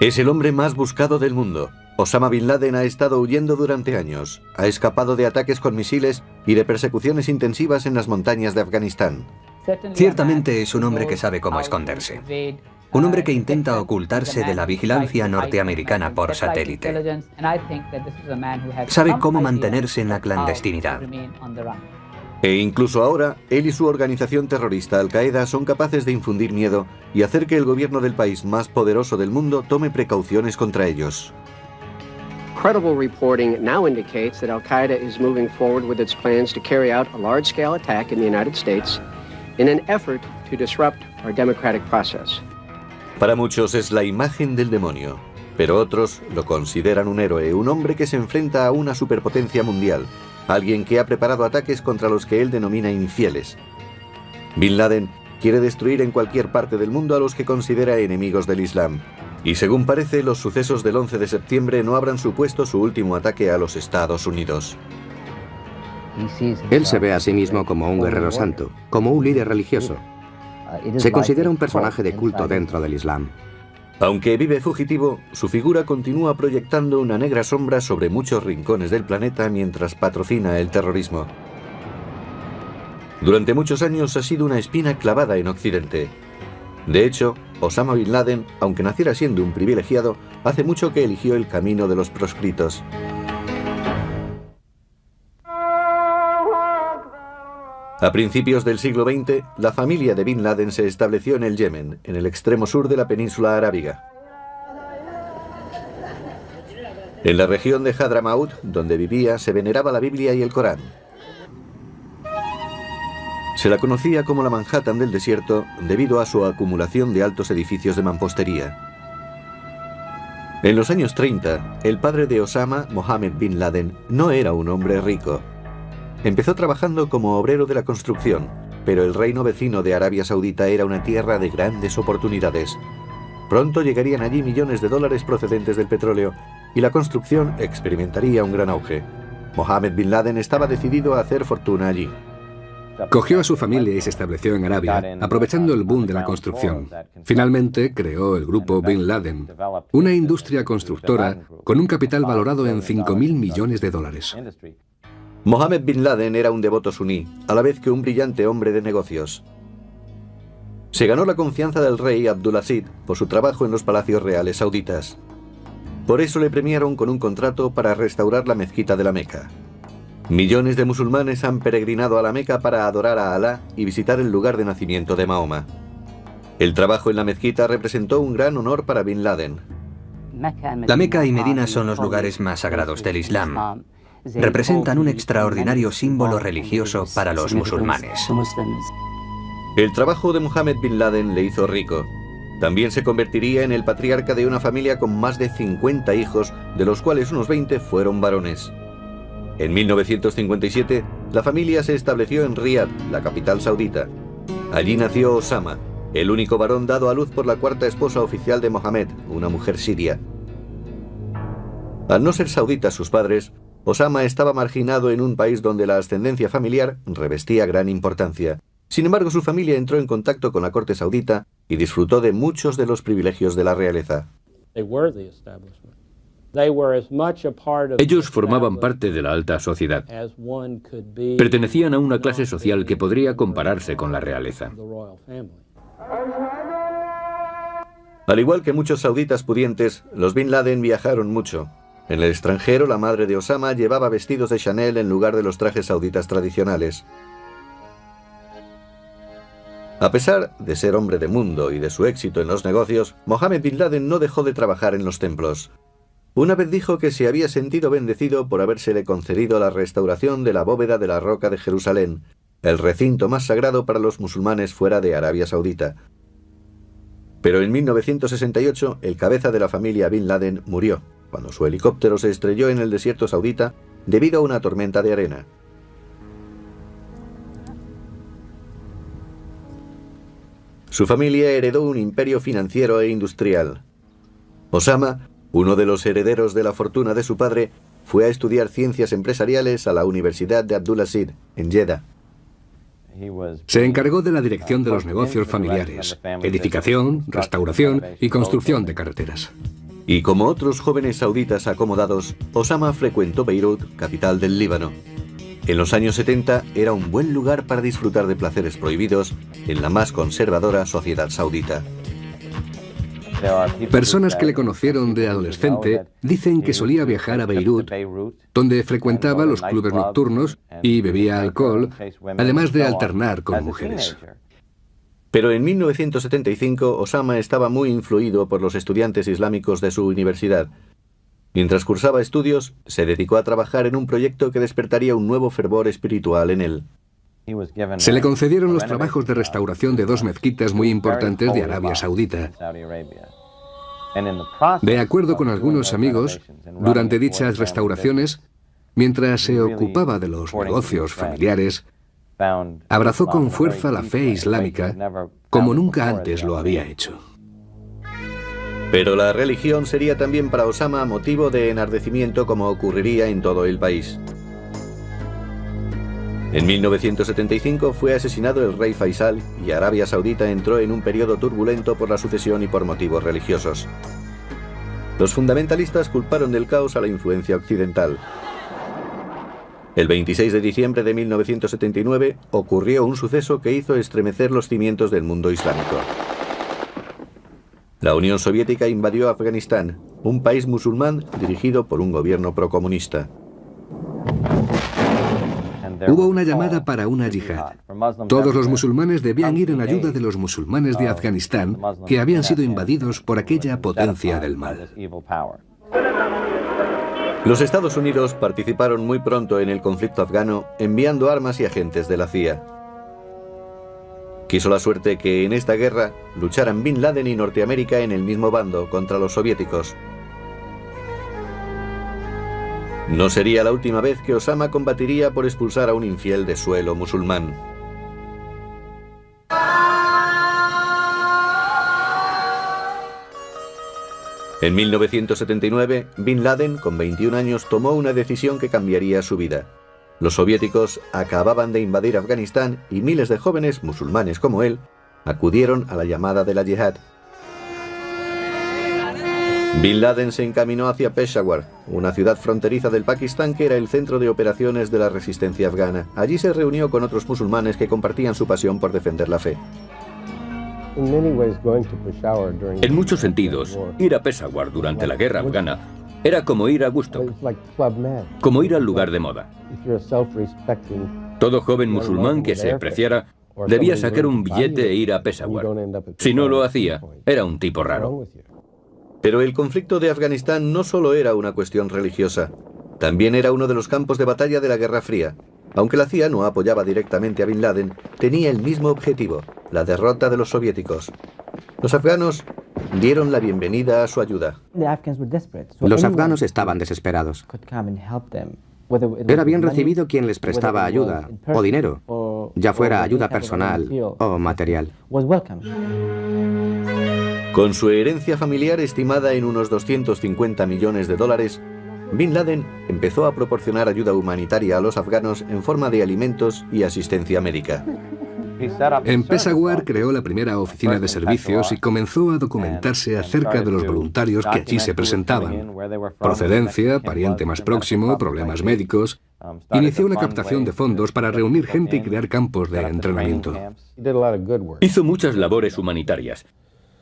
Es el hombre más buscado del mundo. Osama Bin Laden ha estado huyendo durante años. Ha escapado de ataques con misiles y de persecuciones intensivas en las montañas de Afganistán. Ciertamente es un hombre que sabe cómo esconderse. Un hombre que intenta ocultarse de la vigilancia norteamericana por satélite. Sabe cómo mantenerse en la clandestinidad. E incluso ahora, él y su organización terrorista Al-Qaeda son capaces de infundir miedo y hacer que el gobierno del país más poderoso del mundo tome precauciones contra ellos. Credible reporting now indicates that Al-Qaeda is moving forward with its plans to carry out a large-scale attack in the United States in an effort to disrupt our democratic process. Para muchos es la imagen del demonio, pero otros lo consideran un héroe, un hombre que se enfrenta a una superpotencia mundial, alguien que ha preparado ataques contra los que él denomina infieles. Bin Laden quiere destruir en cualquier parte del mundo a los que considera enemigos del Islam. Y según parece, los sucesos del 11 de septiembre no habrán supuesto su último ataque a los Estados Unidos. Él se ve a sí mismo como un guerrero santo, como un líder religioso. Se considera un personaje de culto dentro del Islam. Aunque vive fugitivo, su figura continúa proyectando una negra sombra sobre muchos rincones del planeta mientras patrocina el terrorismo. Durante muchos años ha sido una espina clavada en Occidente. De hecho, Osama Bin Laden, aunque naciera siendo un privilegiado, hace mucho que eligió el camino de los proscritos. A principios del siglo XX, la familia de Bin Laden se estableció en el Yemen, en el extremo sur de la península arábiga. En la región de Hadramaut, donde vivía, se veneraba la Biblia y el Corán. Se la conocía como la Manhattan del desierto debido a su acumulación de altos edificios de mampostería. En los años 30, el padre de Osama, Mohammed Bin Laden, no era un hombre rico. Empezó trabajando como obrero de la construcción, pero el reino vecino de Arabia Saudita era una tierra de grandes oportunidades. Pronto llegarían allí millones de dólares procedentes del petróleo y la construcción experimentaría un gran auge. Mohammed Bin Laden estaba decidido a hacer fortuna allí. Cogió a su familia y se estableció en Arabia, aprovechando el boom de la construcción. Finalmente creó el grupo Bin Laden, una industria constructora con un capital valorado en 5.000 millones de dólares. Mohammed Bin Laden era un devoto suní, a la vez que un brillante hombre de negocios. Se ganó la confianza del rey Abdulaziz por su trabajo en los palacios reales sauditas. Por eso le premiaron con un contrato para restaurar la mezquita de la Meca. Millones de musulmanes han peregrinado a la Meca para adorar a Alá y visitar el lugar de nacimiento de Mahoma. El trabajo en la mezquita representó un gran honor para Bin Laden. La Meca y Medina son los lugares más sagrados del Islam. Representan un extraordinario símbolo religioso para los musulmanes. El trabajo de Mohammed Bin Laden le hizo rico. También se convertiría en el patriarca de una familia con más de 50 hijos, de los cuales unos 20 fueron varones. En 1957, la familia se estableció en Riad, la capital saudita. Allí nació Osama, el único varón dado a luz por la cuarta esposa oficial de Mohammed, una mujer siria. Al no ser sauditas sus padres, Osama estaba marginado en un país donde la ascendencia familiar revestía gran importancia. Sin embargo, su familia entró en contacto con la corte saudita y disfrutó de muchos de los privilegios de la realeza. Ellos formaban parte de la alta sociedad. Pertenecían a una clase social que podría compararse con la realeza. Al igual que muchos sauditas pudientes, los Bin Laden viajaron mucho. En el extranjero, la madre de Osama llevaba vestidos de Chanel en lugar de los trajes sauditas tradicionales. A pesar de ser hombre de mundo y de su éxito en los negocios, Mohammed Bin Laden no dejó de trabajar en los templos. Una vez dijo que se había sentido bendecido por habérsele concedido la restauración de la bóveda de la Roca de Jerusalén, el recinto más sagrado para los musulmanes fuera de Arabia Saudita. Pero en 1968, el cabeza de la familia Bin Laden murió, cuando su helicóptero se estrelló en el desierto saudita debido a una tormenta de arena. Su familia heredó un imperio financiero e industrial. Osama, uno de los herederos de la fortuna de su padre, fue a estudiar ciencias empresariales a la Universidad de Abdulaziz, en Jeddah. Se encargó de la dirección de los negocios familiares, edificación, restauración y construcción de carreteras. Y como otros jóvenes sauditas acomodados, Osama frecuentó Beirut, capital del Líbano. En los años 70 era un buen lugar para disfrutar de placeres prohibidos en la más conservadora sociedad saudita. Personas que le conocieron de adolescente dicen que solía viajar a Beirut, donde frecuentaba los clubes nocturnos y bebía alcohol, además de alternar con mujeres. Pero en 1975 Osama estaba muy influido por los estudiantes islámicos de su universidad. Mientras cursaba estudios, se dedicó a trabajar en un proyecto que despertaría un nuevo fervor espiritual en él. Se le concedieron los trabajos de restauración de 2 mezquitas muy importantes de Arabia Saudita. De acuerdo con algunos amigos, durante dichas restauraciones, mientras se ocupaba de los negocios familiares, abrazó con fuerza la fe islámica como nunca antes lo había hecho. Pero la religión sería también para Osama motivo de enardecimiento, como ocurriría en todo el país. En 1975 fue asesinado el rey Faisal y Arabia Saudita entró en un periodo turbulento por la sucesión y por motivos religiosos. Los fundamentalistas culparon del caos a la influencia occidental. El 26 de diciembre de 1979 ocurrió un suceso que hizo estremecer los cimientos del mundo islámico. La Unión Soviética invadió Afganistán, un país musulmán dirigido por un gobierno procomunista. Hubo una llamada para una yihad. Todos los musulmanes debían ir en ayuda de los musulmanes de Afganistán, que habían sido invadidos por aquella potencia del mal. Los Estados Unidos participaron muy pronto en el conflicto afgano, enviando armas y agentes de la CIA. Quiso la suerte que en esta guerra lucharan Bin Laden y Norteamérica en el mismo bando contra los soviéticos. No sería la última vez que Osama combatiría por expulsar a un infiel de suelo musulmán. En 1979, Bin Laden, con 21 años, tomó una decisión que cambiaría su vida. Los soviéticos acababan de invadir Afganistán y miles de jóvenes musulmanes como él acudieron a la llamada de la yihad. Bin Laden se encaminó hacia Peshawar, una ciudad fronteriza del Pakistán que era el centro de operaciones de la resistencia afgana. Allí se reunió con otros musulmanes que compartían su pasión por defender la fe. En muchos sentidos, ir a Peshawar durante la guerra afgana era como ir a Woodstock, como ir al lugar de moda. Todo joven musulmán que se preciara debía sacar un billete e ir a Peshawar. Si no lo hacía, era un tipo raro. Pero el conflicto de Afganistán no solo era una cuestión religiosa, también era uno de los campos de batalla de la Guerra Fría. Aunque la CIA no apoyaba directamente a Bin Laden, tenía el mismo objetivo, la derrota de los soviéticos. Los afganos dieron la bienvenida a su ayuda. Los afganos estaban desesperados. Era bien recibido quien les prestaba ayuda o dinero, ya fuera ayuda personal o material. Con su herencia familiar estimada en unos 250 millones de dólares, Bin Laden empezó a proporcionar ayuda humanitaria a los afganos en forma de alimentos y asistencia médica. En Peshawar creó la primera oficina de servicios y comenzó a documentarse acerca de los voluntarios que allí se presentaban. Procedencia, pariente más próximo, problemas médicos. Inició una captación de fondos para reunir gente y crear campos de entrenamiento. Hizo muchas labores humanitarias.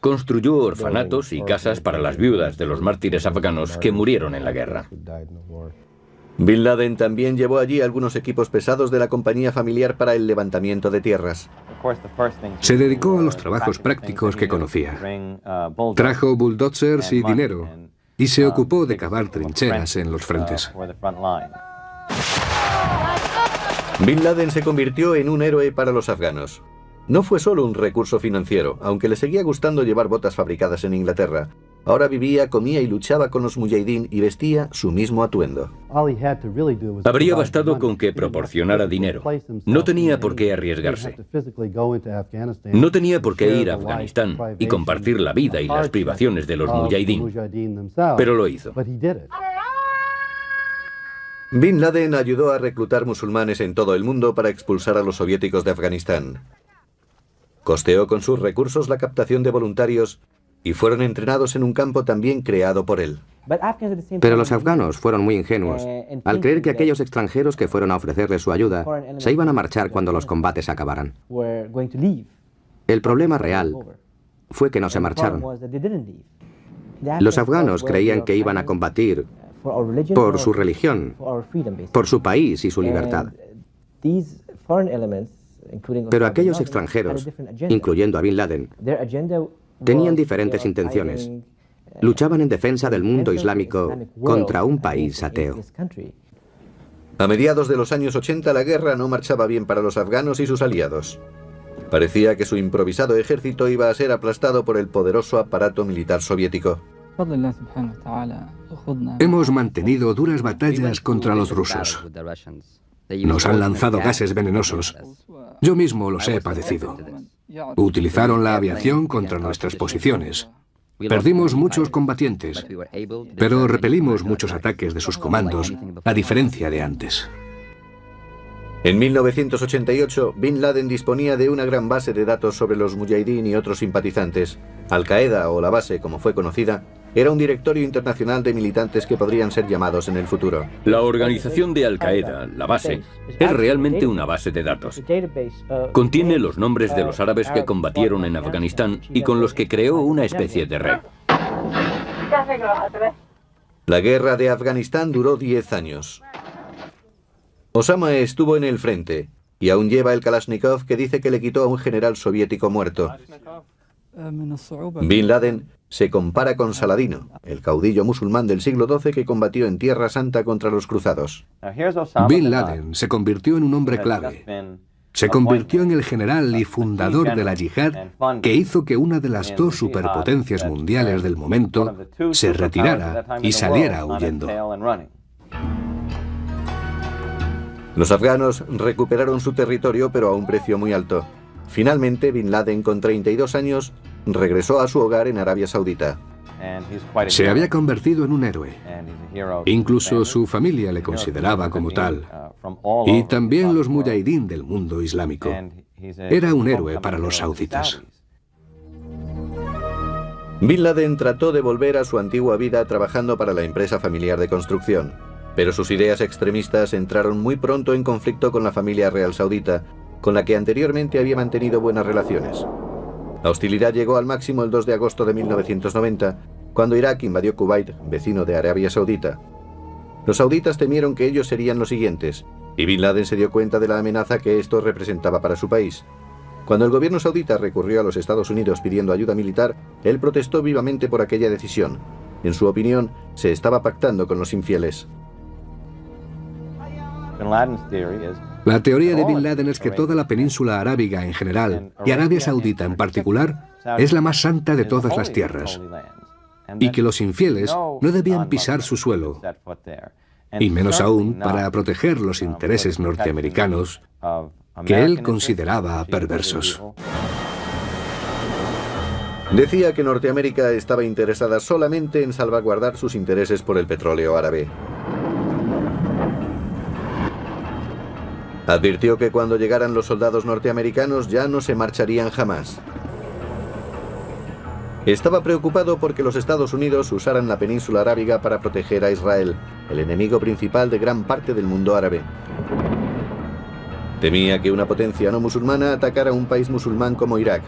Construyó orfanatos y casas para las viudas de los mártires afganos que murieron en la guerra. Bin Laden también llevó allí algunos equipos pesados de la compañía familiar para el levantamiento de tierras. Se dedicó a los trabajos prácticos que conocía. Trajo bulldozers y dinero y se ocupó de cavar trincheras en los frentes. Bin Laden se convirtió en un héroe para los afganos. No fue solo un recurso financiero, aunque le seguía gustando llevar botas fabricadas en Inglaterra. Ahora vivía, comía y luchaba con los mujahidín y vestía su mismo atuendo. Habría bastado con que proporcionara dinero. No tenía por qué arriesgarse. No tenía por qué ir a Afganistán y compartir la vida y las privaciones de los mujahidín. Pero lo hizo. Bin Laden ayudó a reclutar musulmanes en todo el mundo para expulsar a los soviéticos de Afganistán. Costeó con sus recursos la captación de voluntarios y fueron entrenados en un campo también creado por él. Pero los afganos fueron muy ingenuos al creer que aquellos extranjeros que fueron a ofrecerles su ayuda se iban a marchar cuando los combates acabaran. El problema real fue que no se marcharon. Los afganos creían que iban a combatir por su religión, por su país y su libertad. Pero aquellos extranjeros, incluyendo a Bin Laden, tenían diferentes intenciones. Luchaban en defensa del mundo islámico contra un país ateo. A mediados de los años 80 la guerra no marchaba bien para los afganos y sus aliados. Parecía que su improvisado ejército iba a ser aplastado por el poderoso aparato militar soviético. Hemos mantenido duras batallas contra los rusos. Nos han lanzado gases venenosos. Yo mismo los he padecido. Utilizaron la aviación contra nuestras posiciones. Perdimos muchos combatientes, pero repelimos muchos ataques de sus comandos, a diferencia de antes. En 1988, Bin Laden disponía de una gran base de datos sobre los mujahideen y otros simpatizantes. Al-Qaeda, o la base como fue conocida, era un directorio internacional de militantes que podrían ser llamados en el futuro. La organización de Al-Qaeda, la base, es realmente una base de datos. Contiene los nombres de los árabes que combatieron en Afganistán y con los que creó una especie de red. La guerra de Afganistán duró 10 años. Osama estuvo en el frente y aún lleva el Kalashnikov que dice que le quitó a un general soviético muerto. Bin Laden se compara con Saladino, el caudillo musulmán del siglo XII que combatió en Tierra Santa contra los cruzados. Bin Laden se convirtió en un hombre clave. Se convirtió en el general y fundador de la yihad que hizo que una de las dos superpotencias mundiales del momento se retirara y saliera huyendo. Los afganos recuperaron su territorio, pero a un precio muy alto. Finalmente, Bin Laden, con 32 años, regresó a su hogar en Arabia Saudita. Se había convertido en un héroe. Incluso su familia le consideraba como tal. Y también los mujahideen del mundo islámico. Era un héroe para los sauditas. Bin Laden trató de volver a su antigua vida trabajando para la empresa familiar de construcción. Pero sus ideas extremistas entraron muy pronto en conflicto con la familia real saudita, con la que anteriormente había mantenido buenas relaciones. La hostilidad llegó al máximo el 2 de agosto de 1990, cuando Irak invadió Kuwait, vecino de Arabia Saudita. Los sauditas temieron que ellos serían los siguientes, y Bin Laden se dio cuenta de la amenaza que esto representaba para su país. Cuando el gobierno saudita recurrió a los Estados Unidos pidiendo ayuda militar, él protestó vivamente por aquella decisión. En su opinión, se estaba pactando con los infieles. La teoría de Bin Laden es que toda la península arábiga en general, y Arabia Saudita en particular, es la más santa de todas las tierras, y que los infieles no debían pisar su suelo, y menos aún para proteger los intereses norteamericanos, que él consideraba perversos. Decía que Norteamérica estaba interesada solamente en salvaguardar sus intereses por el petróleo árabe. Advirtió que cuando llegaran los soldados norteamericanos ya no se marcharían jamás. Estaba preocupado porque los Estados Unidos usaran la península arábiga para proteger a Israel, el enemigo principal de gran parte del mundo árabe. Temía que una potencia no musulmana atacara a un país musulmán como Irak.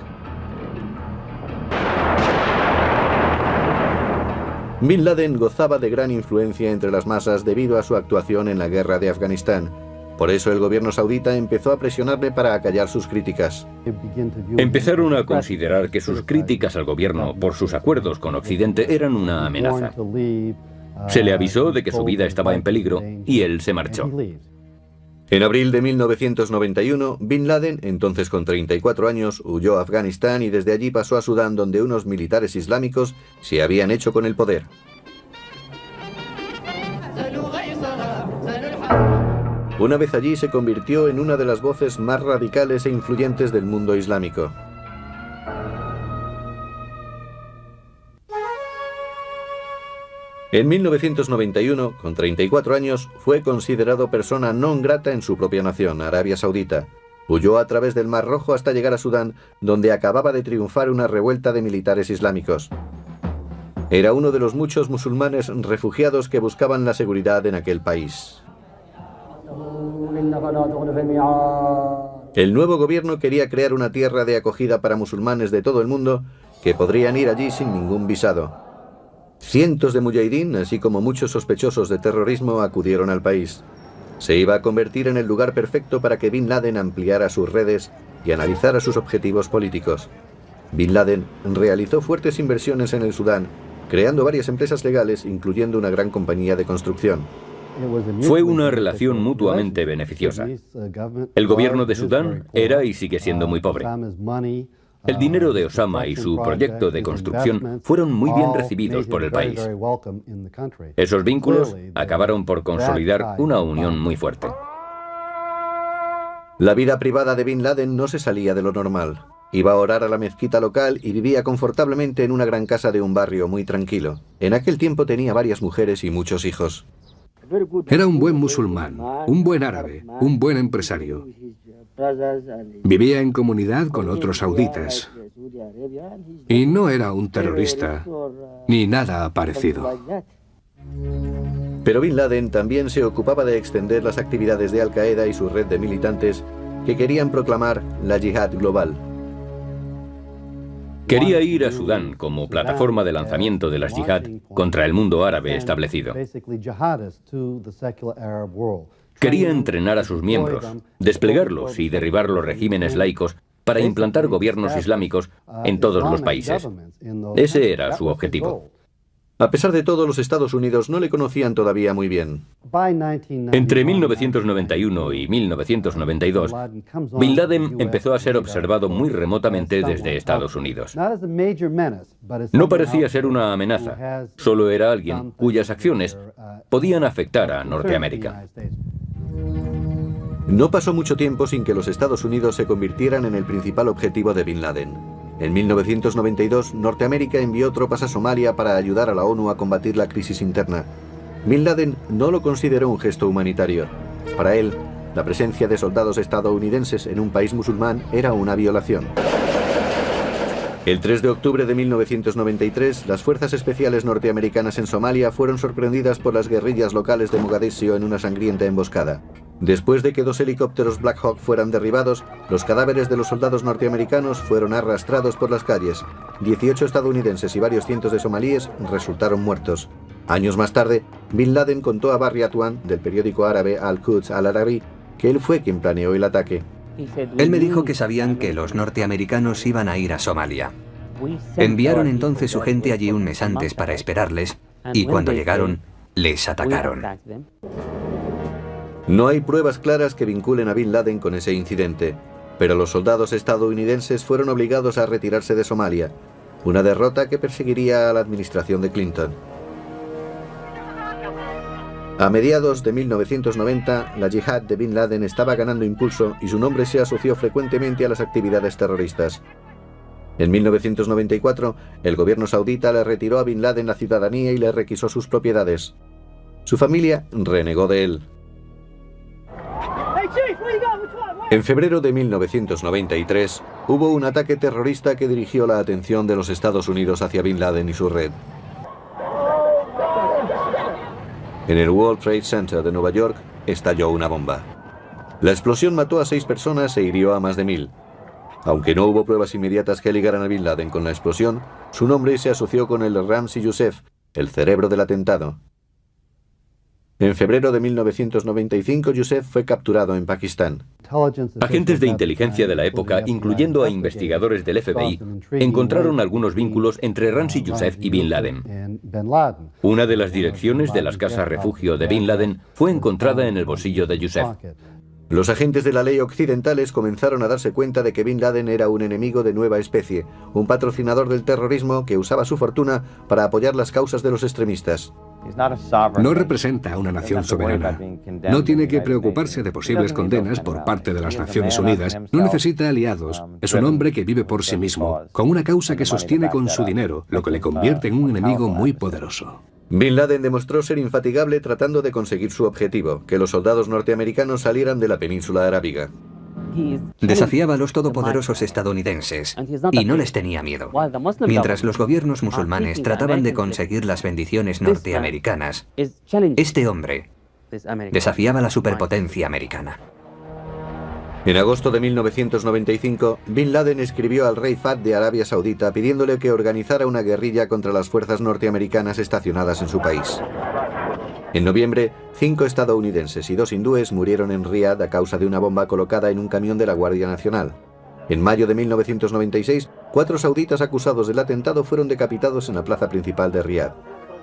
Bin Laden gozaba de gran influencia entre las masas debido a su actuación en la guerra de Afganistán. Por eso el gobierno saudita empezó a presionarle para acallar sus críticas. Empezaron a considerar que sus críticas al gobierno por sus acuerdos con Occidente eran una amenaza. Se le avisó de que su vida estaba en peligro y él se marchó. En abril de 1991, Bin Laden, entonces con 34 años, huyó a Afganistán y desde allí pasó a Sudán, donde unos militares islámicos se habían hecho con el poder. Una vez allí se convirtió en una de las voces más radicales e influyentes del mundo islámico. En 1991, con 34 años, fue considerado persona non grata en su propia nación, Arabia Saudita. Huyó a través del Mar Rojo hasta llegar a Sudán, donde acababa de triunfar una revuelta de militares islámicos. Era uno de los muchos musulmanes refugiados que buscaban la seguridad en aquel país. El nuevo gobierno quería crear una tierra de acogida para musulmanes de todo el mundo que podrían ir allí sin ningún visado. Cientos de mujahidín, así como muchos sospechosos de terrorismo, acudieron al país. Se iba a convertir en el lugar perfecto para que Bin Laden ampliara sus redes y analizara sus objetivos políticos. Bin Laden realizó fuertes inversiones en el Sudán, creando varias empresas legales, incluyendo una gran compañía de construcción. Fue una relación mutuamente beneficiosa. El gobierno de Sudán era y sigue siendo muy pobre. El dinero de Osama y su proyecto de construcción fueron muy bien recibidos por el país. Esos vínculos acabaron por consolidar una unión muy fuerte. La vida privada de Bin Laden no se salía de lo normal. Iba a orar a la mezquita local y vivía confortablemente en una gran casa de un barrio muy tranquilo. En aquel tiempo tenía varias mujeres y muchos hijos. Era un buen musulmán, un buen árabe, un buen empresario. Vivía en comunidad con otros sauditas. Y no era un terrorista, ni nada parecido. Pero Bin Laden también se ocupaba de extender las actividades de Al-Qaeda y su red de militantes que querían proclamar la yihad global. Quería ir a Sudán como plataforma de lanzamiento de las yihad contra el mundo árabe establecido. Quería entrenar a sus miembros, desplegarlos y derribar los regímenes laicos para implantar gobiernos islámicos en todos los países. Ese era su objetivo. A pesar de todo, los Estados Unidos no le conocían todavía muy bien. Entre 1991 y 1992, Bin Laden empezó a ser observado muy remotamente desde Estados Unidos. No parecía ser una amenaza, solo era alguien cuyas acciones podían afectar a Norteamérica. No pasó mucho tiempo sin que los Estados Unidos se convirtieran en el principal objetivo de Bin Laden. En 1992, Norteamérica envió tropas a Somalia para ayudar a la ONU a combatir la crisis interna. Bin Laden no lo consideró un gesto humanitario. Para él, la presencia de soldados estadounidenses en un país musulmán era una violación. El 3 de octubre de 1993, las fuerzas especiales norteamericanas en Somalia fueron sorprendidas por las guerrillas locales de Mogadiscio en una sangrienta emboscada. Después de que 2 helicópteros Black Hawk fueran derribados, los cadáveres de los soldados norteamericanos fueron arrastrados por las calles. 18 estadounidenses y varios cientos de somalíes resultaron muertos. Años más tarde, Bin Laden contó a Barry Atwan, del periódico árabe Al-Quds Al-Arabi, que él fue quien planeó el ataque. Él me dijo que sabían que los norteamericanos iban a ir a Somalia. Enviaron entonces su gente allí un mes antes para esperarles, y cuando llegaron, les atacaron. No hay pruebas claras que vinculen a Bin Laden con ese incidente, pero los soldados estadounidenses fueron obligados a retirarse de Somalia, una derrota que perseguiría a la administración de Clinton. A mediados de 1990, la yihad de Bin Laden estaba ganando impulso y su nombre se asoció frecuentemente a las actividades terroristas. En 1994, el gobierno saudita le retiró a Bin Laden la ciudadanía y le requisó sus propiedades. Su familia renegó de él. En febrero de 1993, hubo un ataque terrorista que dirigió la atención de los Estados Unidos hacia Bin Laden y su red. En el World Trade Center de Nueva York estalló una bomba. La explosión mató a 6 personas e hirió a más de 1000. Aunque no hubo pruebas inmediatas que ligaran a Bin Laden con la explosión, su nombre se asoció con el de Ramzi Youssef, el cerebro del atentado. En febrero de 1995, Youssef fue capturado en Pakistán. Agentes de inteligencia de la época, incluyendo a investigadores del FBI, encontraron algunos vínculos entre Ramzi Youssef y Bin Laden. Una de las direcciones de las casas refugio de Bin Laden fue encontrada en el bolsillo de Youssef. Los agentes de la ley occidentales comenzaron a darse cuenta de que Bin Laden era un enemigo de nueva especie, un patrocinador del terrorismo que usaba su fortuna para apoyar las causas de los extremistas. No representa a una nación soberana. No tiene que preocuparse de posibles condenas por parte de las Naciones Unidas. No necesita aliados. Es un hombre que vive por sí mismo, con una causa que sostiene con su dinero, lo que le convierte en un enemigo muy poderoso. Bin Laden demostró ser infatigable tratando de conseguir su objetivo, que los soldados norteamericanos salieran de la península arábiga. Desafiaba a los todopoderosos estadounidenses y no les tenía miedo. Mientras los gobiernos musulmanes trataban de conseguir las bendiciones norteamericanas, este hombre desafiaba la superpotencia americana. En agosto de 1995, Bin Laden escribió al rey Fahd de Arabia Saudita pidiéndole que organizara una guerrilla contra las fuerzas norteamericanas estacionadas en su país. En noviembre, 5 estadounidenses y 2 hindúes murieron en Riad a causa de una bomba colocada en un camión de la Guardia Nacional. En mayo de 1996, 4 sauditas acusados del atentado fueron decapitados en la plaza principal de Riad.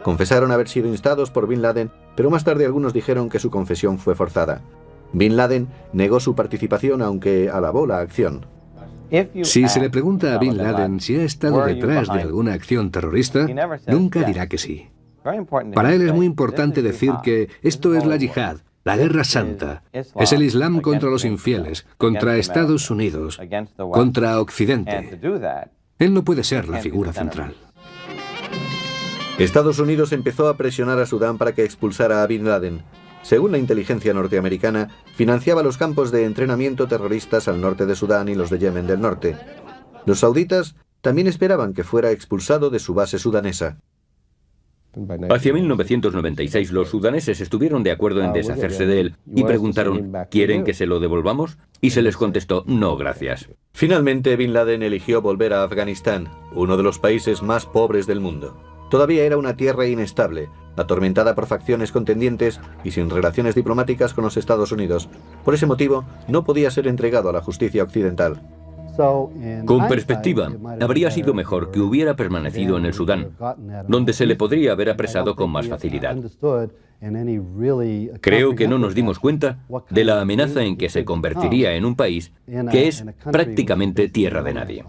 Confesaron haber sido instados por Bin Laden, pero más tarde algunos dijeron que su confesión fue forzada. Bin Laden negó su participación, aunque alabó la acción. Si se le pregunta a Bin Laden si ha estado detrás de alguna acción terrorista, nunca dirá que sí. Para él es muy importante decir que esto es la yihad, la guerra santa. Es el Islam contra los infieles, contra Estados Unidos, contra Occidente. Él no puede ser la figura central. Estados Unidos empezó a presionar a Sudán para que expulsara a Bin Laden. Según la inteligencia norteamericana, financiaba los campos de entrenamiento terroristas al norte de Sudán y los de Yemen del norte. Los sauditas también esperaban que fuera expulsado de su base sudanesa. Hacia 1996 los sudaneses estuvieron de acuerdo en deshacerse de él y preguntaron, ¿quieren que se lo devolvamos? Y se les contestó, no, gracias. Finalmente, Bin Laden eligió volver a Afganistán, uno de los países más pobres del mundo. Todavía era una tierra inestable, atormentada por facciones contendientes y sin relaciones diplomáticas con los Estados Unidos. Por ese motivo, no podía ser entregado a la justicia occidental. Con perspectiva, habría sido mejor que hubiera permanecido en el Sudán, donde se le podría haber apresado con más facilidad. Creo que no nos dimos cuenta de la amenaza en que se convertiría en un país que es prácticamente tierra de nadie.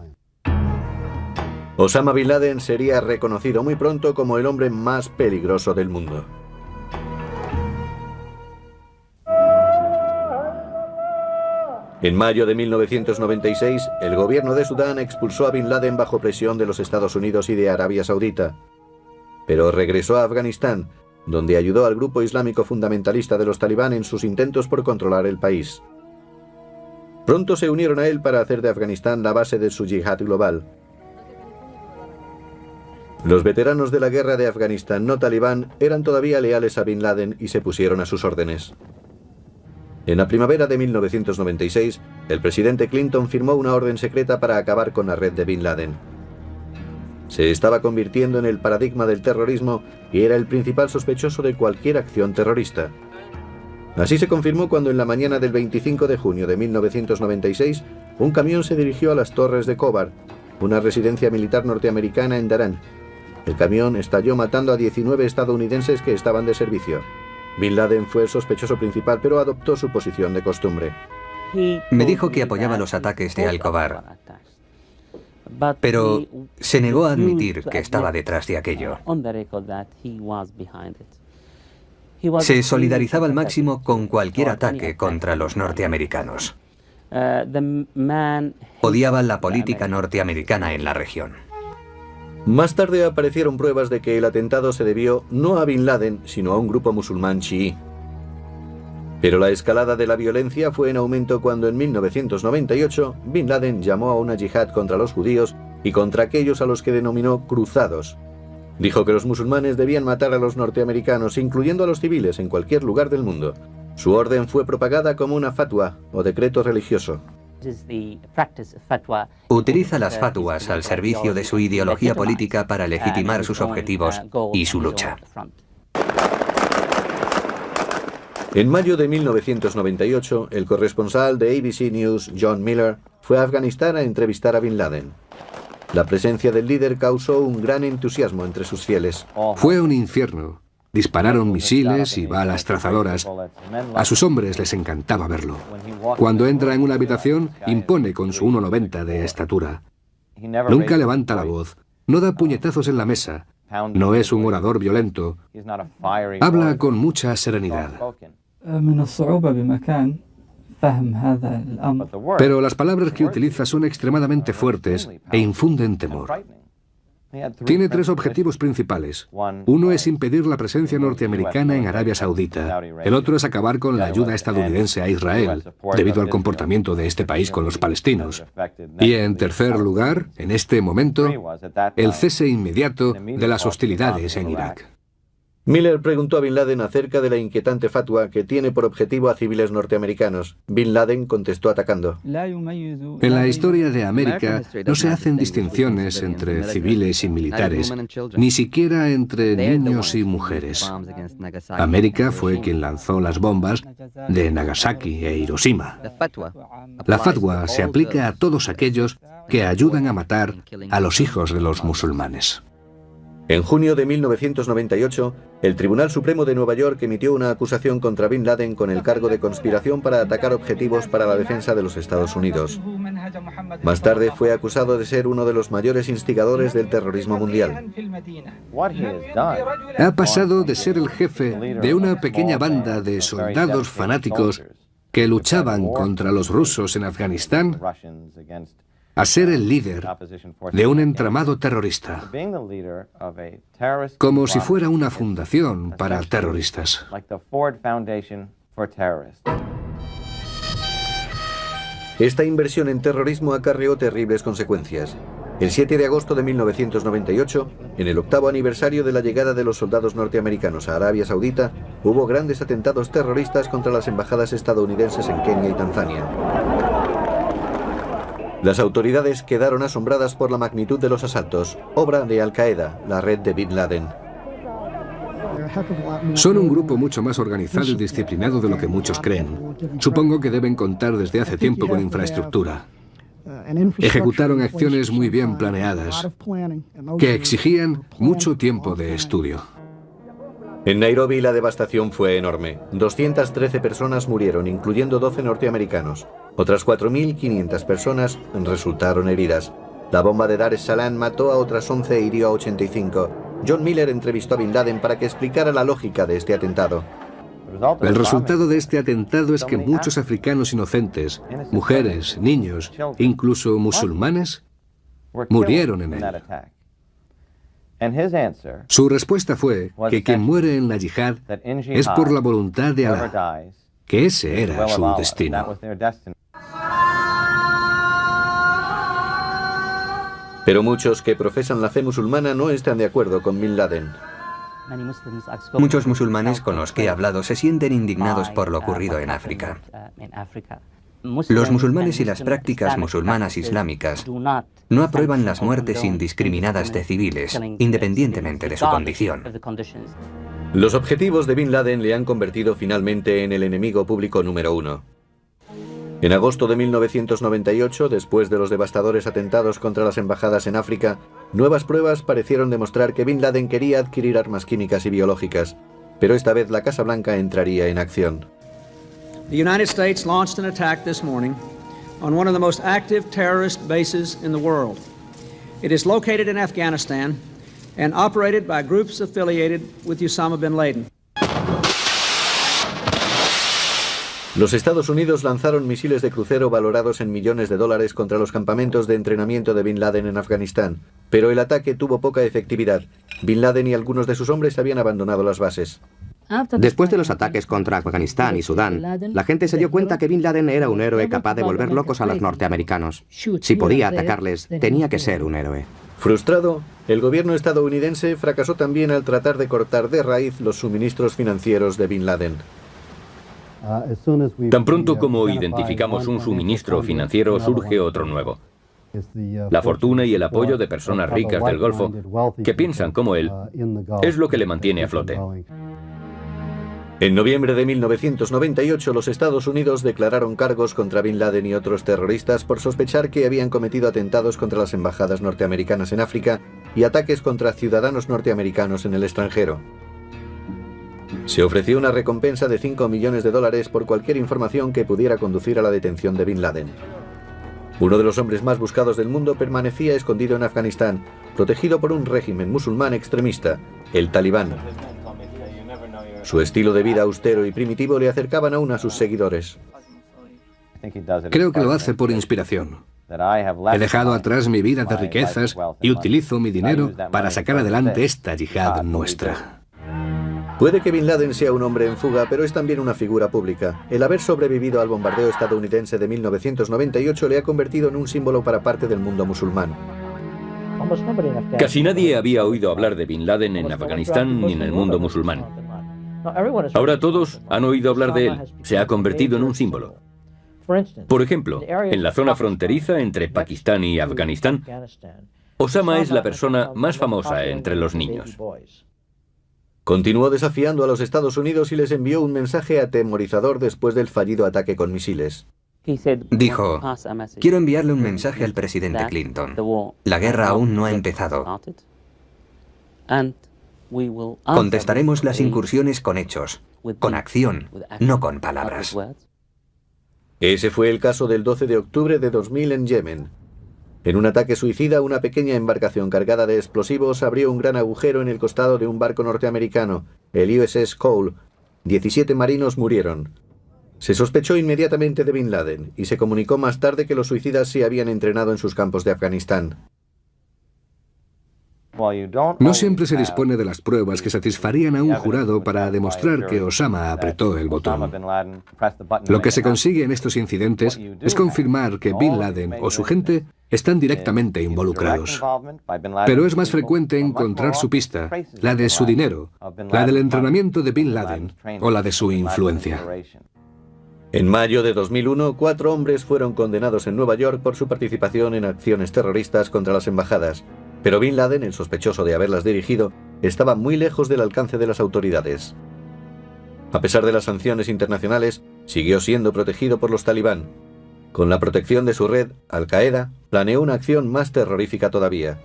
Osama Bin Laden sería reconocido muy pronto como el hombre más peligroso del mundo. En mayo de 1996, el gobierno de Sudán expulsó a Bin Laden bajo presión de los Estados Unidos y de Arabia Saudita. Pero regresó a Afganistán, donde ayudó al grupo islámico fundamentalista de los talibán en sus intentos por controlar el país. Pronto se unieron a él para hacer de Afganistán la base de su yihad global. Los veteranos de la guerra de Afganistán no talibán eran todavía leales a Bin Laden y se pusieron a sus órdenes. En la primavera de 1996, el presidente Clinton firmó una orden secreta para acabar con la red de Bin Laden. Se estaba convirtiendo en el paradigma del terrorismo y era el principal sospechoso de cualquier acción terrorista. Así se confirmó cuando en la mañana del 25 de junio de 1996, un camión se dirigió a las torres de Khobar, una residencia militar norteamericana en Darán. El camión estalló matando a 19 estadounidenses que estaban de servicio. Bin Laden fue el sospechoso principal, pero adoptó su posición de costumbre. Me dijo que apoyaba los ataques de Al-Khobar, pero se negó a admitir que estaba detrás de aquello. Se solidarizaba al máximo con cualquier ataque contra los norteamericanos. Odiaba la política norteamericana en la región. Más tarde aparecieron pruebas de que el atentado se debió no a Bin Laden, sino a un grupo musulmán chií. Pero la escalada de la violencia fue en aumento cuando en 1998 Bin Laden llamó a una yihad contra los judíos y contra aquellos a los que denominó cruzados. Dijo que los musulmanes debían matar a los norteamericanos, incluyendo a los civiles, en cualquier lugar del mundo. Su orden fue propagada como una fatwa o decreto religioso. Utiliza las fatuas al servicio de su ideología política para legitimar sus objetivos y su lucha. En mayo de 1998, el corresponsal de ABC News, John Miller, fue a Afganistán a entrevistar a Bin Laden. La presencia del líder causó un gran entusiasmo entre sus fieles. Fue un infierno. Dispararon misiles y balas trazadoras. A sus hombres les encantaba verlo. Cuando entra en una habitación, impone con su 1,90 de estatura. Nunca levanta la voz, no da puñetazos en la mesa, no es un orador violento, habla con mucha serenidad. Pero las palabras que utiliza son extremadamente fuertes e infunden temor. Tiene tres objetivos principales. Uno es impedir la presencia norteamericana en Arabia Saudita. El otro es acabar con la ayuda estadounidense a Israel, debido al comportamiento de este país con los palestinos. Y en tercer lugar, en este momento, el cese inmediato de las hostilidades en Irak. Miller preguntó a Bin Laden acerca de la inquietante fatwa que tiene por objetivo a civiles norteamericanos. Bin Laden contestó atacando. En la historia de América no se hacen distinciones entre civiles y militares, ni siquiera entre niños y mujeres. América fue quien lanzó las bombas de Nagasaki e Hiroshima. La fatwa se aplica a todos aquellos que ayudan a matar a los hijos de los musulmanes. En junio de 1998, el Tribunal Supremo de Nueva York emitió una acusación contra Bin Laden con el cargo de conspiración para atacar objetivos para la defensa de los Estados Unidos. Más tarde fue acusado de ser uno de los mayores instigadores del terrorismo mundial. Ha pasado de ser el jefe de una pequeña banda de soldados fanáticos que luchaban contra los rusos en Afganistán a ser el líder de un entramado terrorista, como si fuera una fundación para terroristas. Esta inversión en terrorismo acarreó terribles consecuencias. El 7 de agosto de 1998, en el 8º aniversario de la llegada de los soldados norteamericanos a Arabia Saudita, hubo grandes atentados terroristas contra las embajadas estadounidenses en Kenia y Tanzania. Las autoridades quedaron asombradas por la magnitud de los asaltos, obra de Al-Qaeda, la red de Bin Laden. Son un grupo mucho más organizado y disciplinado de lo que muchos creen. Supongo que deben contar desde hace tiempo con infraestructura. Ejecutaron acciones muy bien planeadas, que exigían mucho tiempo de estudio. En Nairobi la devastación fue enorme. 213 personas murieron, incluyendo 12 norteamericanos. Otras 4.500 personas resultaron heridas. La bomba de Dar es Salaam mató a otras 11 e hirió a 85. John Miller entrevistó a Bin Laden para que explicara la lógica de este atentado. El resultado de este atentado es que muchos africanos inocentes, mujeres, niños, incluso musulmanes, murieron en él. Su respuesta fue que quien muere en la yihad es por la voluntad de Alá, que ese era su destino. Pero muchos que profesan la fe musulmana no están de acuerdo con Bin Laden. Muchos musulmanes con los que he hablado se sienten indignados por lo ocurrido en África. Los musulmanes y las prácticas musulmanas islámicas no aprueban las muertes indiscriminadas de civiles, independientemente de su condición. Los objetivos de Bin Laden le han convertido finalmente en el enemigo público número 1. En agosto de 1998, después de los devastadores atentados contra las embajadas en África, nuevas pruebas parecieron demostrar que Bin Laden quería adquirir armas químicas y biológicas, pero esta vez la Casa Blanca entraría en acción. The United States launched an attack this morning on one of the most active terrorist bases in the world. It is located in Afghanistan and operated by groups affiliated with Osama bin Laden. Los Estados Unidos lanzaron misiles de crucero valorados en millones de dólares contra los campamentos de entrenamiento de Bin Laden en Afganistán, pero el ataque tuvo poca efectividad. Bin Laden y algunos de sus hombres habían abandonado las bases. Después de los ataques contra Afganistán y Sudán, la gente se dio cuenta que Bin Laden era un héroe capaz de volver locos a los norteamericanos. Si podía atacarles, tenía que ser un héroe. Frustrado, el gobierno estadounidense fracasó también al tratar de cortar de raíz los suministros financieros de Bin Laden. Tan pronto como identificamos un suministro financiero, surge otro nuevo. La fortuna y el apoyo de personas ricas del Golfo que piensan como él es lo que le mantiene a flote. En noviembre de 1998, los Estados Unidos declararon cargos contra Bin Laden y otros terroristas por sospechar que habían cometido atentados contra las embajadas norteamericanas en África y ataques contra ciudadanos norteamericanos en el extranjero. Se ofreció una recompensa de $5 millones por cualquier información que pudiera conducir a la detención de Bin Laden. Uno de los hombres más buscados del mundo permanecía escondido en Afganistán, protegido por un régimen musulmán extremista, el Talibán. Su estilo de vida austero y primitivo le acercaban aún a sus seguidores. Creo que lo hace por inspiración. He dejado atrás mi vida de riquezas y utilizo mi dinero para sacar adelante esta yihad nuestra. Puede que Bin Laden sea un hombre en fuga, pero es también una figura pública. El haber sobrevivido al bombardeo estadounidense de 1998 le ha convertido en un símbolo para parte del mundo musulmán. Casi nadie había oído hablar de Bin Laden en Afganistán ni en el mundo musulmán. Ahora todos han oído hablar de él. Se ha convertido en un símbolo. Por ejemplo, en la zona fronteriza entre Pakistán y Afganistán, Osama es la persona más famosa entre los niños. Continuó desafiando a los Estados Unidos y les envió un mensaje atemorizador después del fallido ataque con misiles. Dijo, quiero enviarle un mensaje al presidente Clinton. La guerra aún no ha empezado. Contestaremos las incursiones con hechos, con acción, no con palabras. Ese fue el caso del 12 de octubre de 2000 en Yemen. En un ataque suicida, una pequeña embarcación cargada de explosivos abrió un gran agujero en el costado de un barco norteamericano, el USS Cole. 17 marinos murieron. Se sospechó inmediatamente de Bin Laden y se comunicó más tarde que los suicidas se habían entrenado en sus campos de Afganistán. No siempre se dispone de las pruebas que satisfarían a un jurado para demostrar que Osama apretó el botón. Lo que se consigue en estos incidentes es confirmar que Bin Laden o su gente están directamente involucrados. Pero es más frecuente encontrar su pista, la de su dinero, la del entrenamiento de Bin Laden o la de su influencia. En mayo de 2001, 4 hombres fueron condenados en Nueva York por su participación en acciones terroristas contra las embajadas. Pero Bin Laden, el sospechoso de haberlas dirigido, estaba muy lejos del alcance de las autoridades. A pesar de las sanciones internacionales, siguió siendo protegido por los talibán. Con la protección de su red, Al-Qaeda planeó una acción más terrorífica todavía.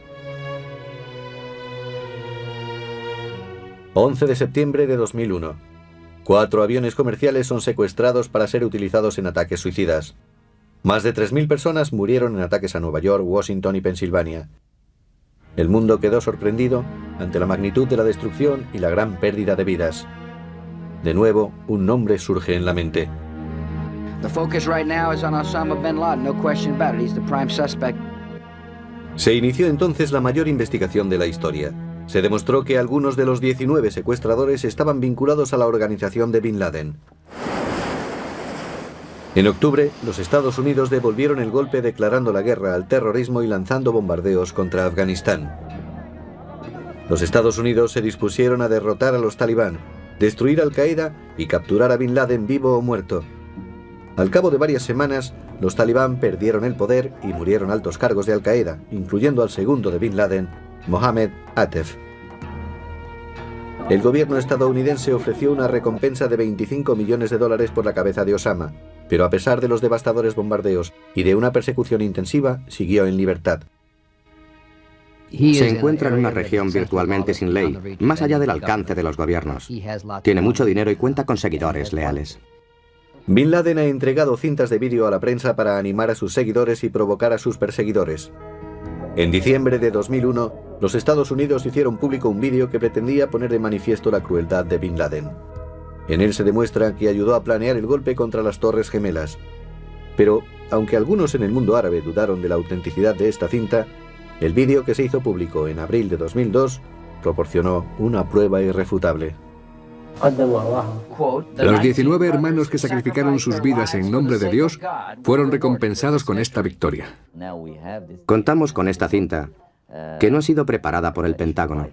11 de septiembre de 2001. 4 aviones comerciales son secuestrados para ser utilizados en ataques suicidas. Más de 3.000 personas murieron en ataques a Nueva York, Washington y Pensilvania. El mundo quedó sorprendido ante la magnitud de la destrucción y la gran pérdida de vidas. De nuevo, un nombre surge en la mente. Se inició entonces la mayor investigación de la historia. Se demostró que algunos de los 19 secuestradores estaban vinculados a la organización de Bin Laden. En octubre, los Estados Unidos devolvieron el golpe declarando la guerra al terrorismo y lanzando bombardeos contra Afganistán. Los Estados Unidos se dispusieron a derrotar a los talibán, destruir Al-Qaeda y capturar a Bin Laden vivo o muerto. Al cabo de varias semanas, los talibán perdieron el poder y murieron altos cargos de Al-Qaeda, incluyendo al segundo de Bin Laden, Mohammed Atef. El gobierno estadounidense ofreció una recompensa de $25 millones por la cabeza de Osama, pero a pesar de los devastadores bombardeos y de una persecución intensiva, siguió en libertad. Se encuentra en una región virtualmente sin ley, más allá del alcance de los gobiernos. Tiene mucho dinero y cuenta con seguidores leales. Bin Laden ha entregado cintas de vídeo a la prensa para animar a sus seguidores y provocar a sus perseguidores. En diciembre de 2001, los Estados Unidos hicieron público un vídeo que pretendía poner de manifiesto la crueldad de Bin Laden. En él se demuestra que ayudó a planear el golpe contra las Torres Gemelas. Pero, aunque algunos en el mundo árabe dudaron de la autenticidad de esta cinta, el vídeo que se hizo público en abril de 2002 proporcionó una prueba irrefutable. Los 19 hermanos que sacrificaron sus vidas en nombre de Dios fueron recompensados con esta victoria. Contamos con esta cinta, que no ha sido preparada por el Pentágono.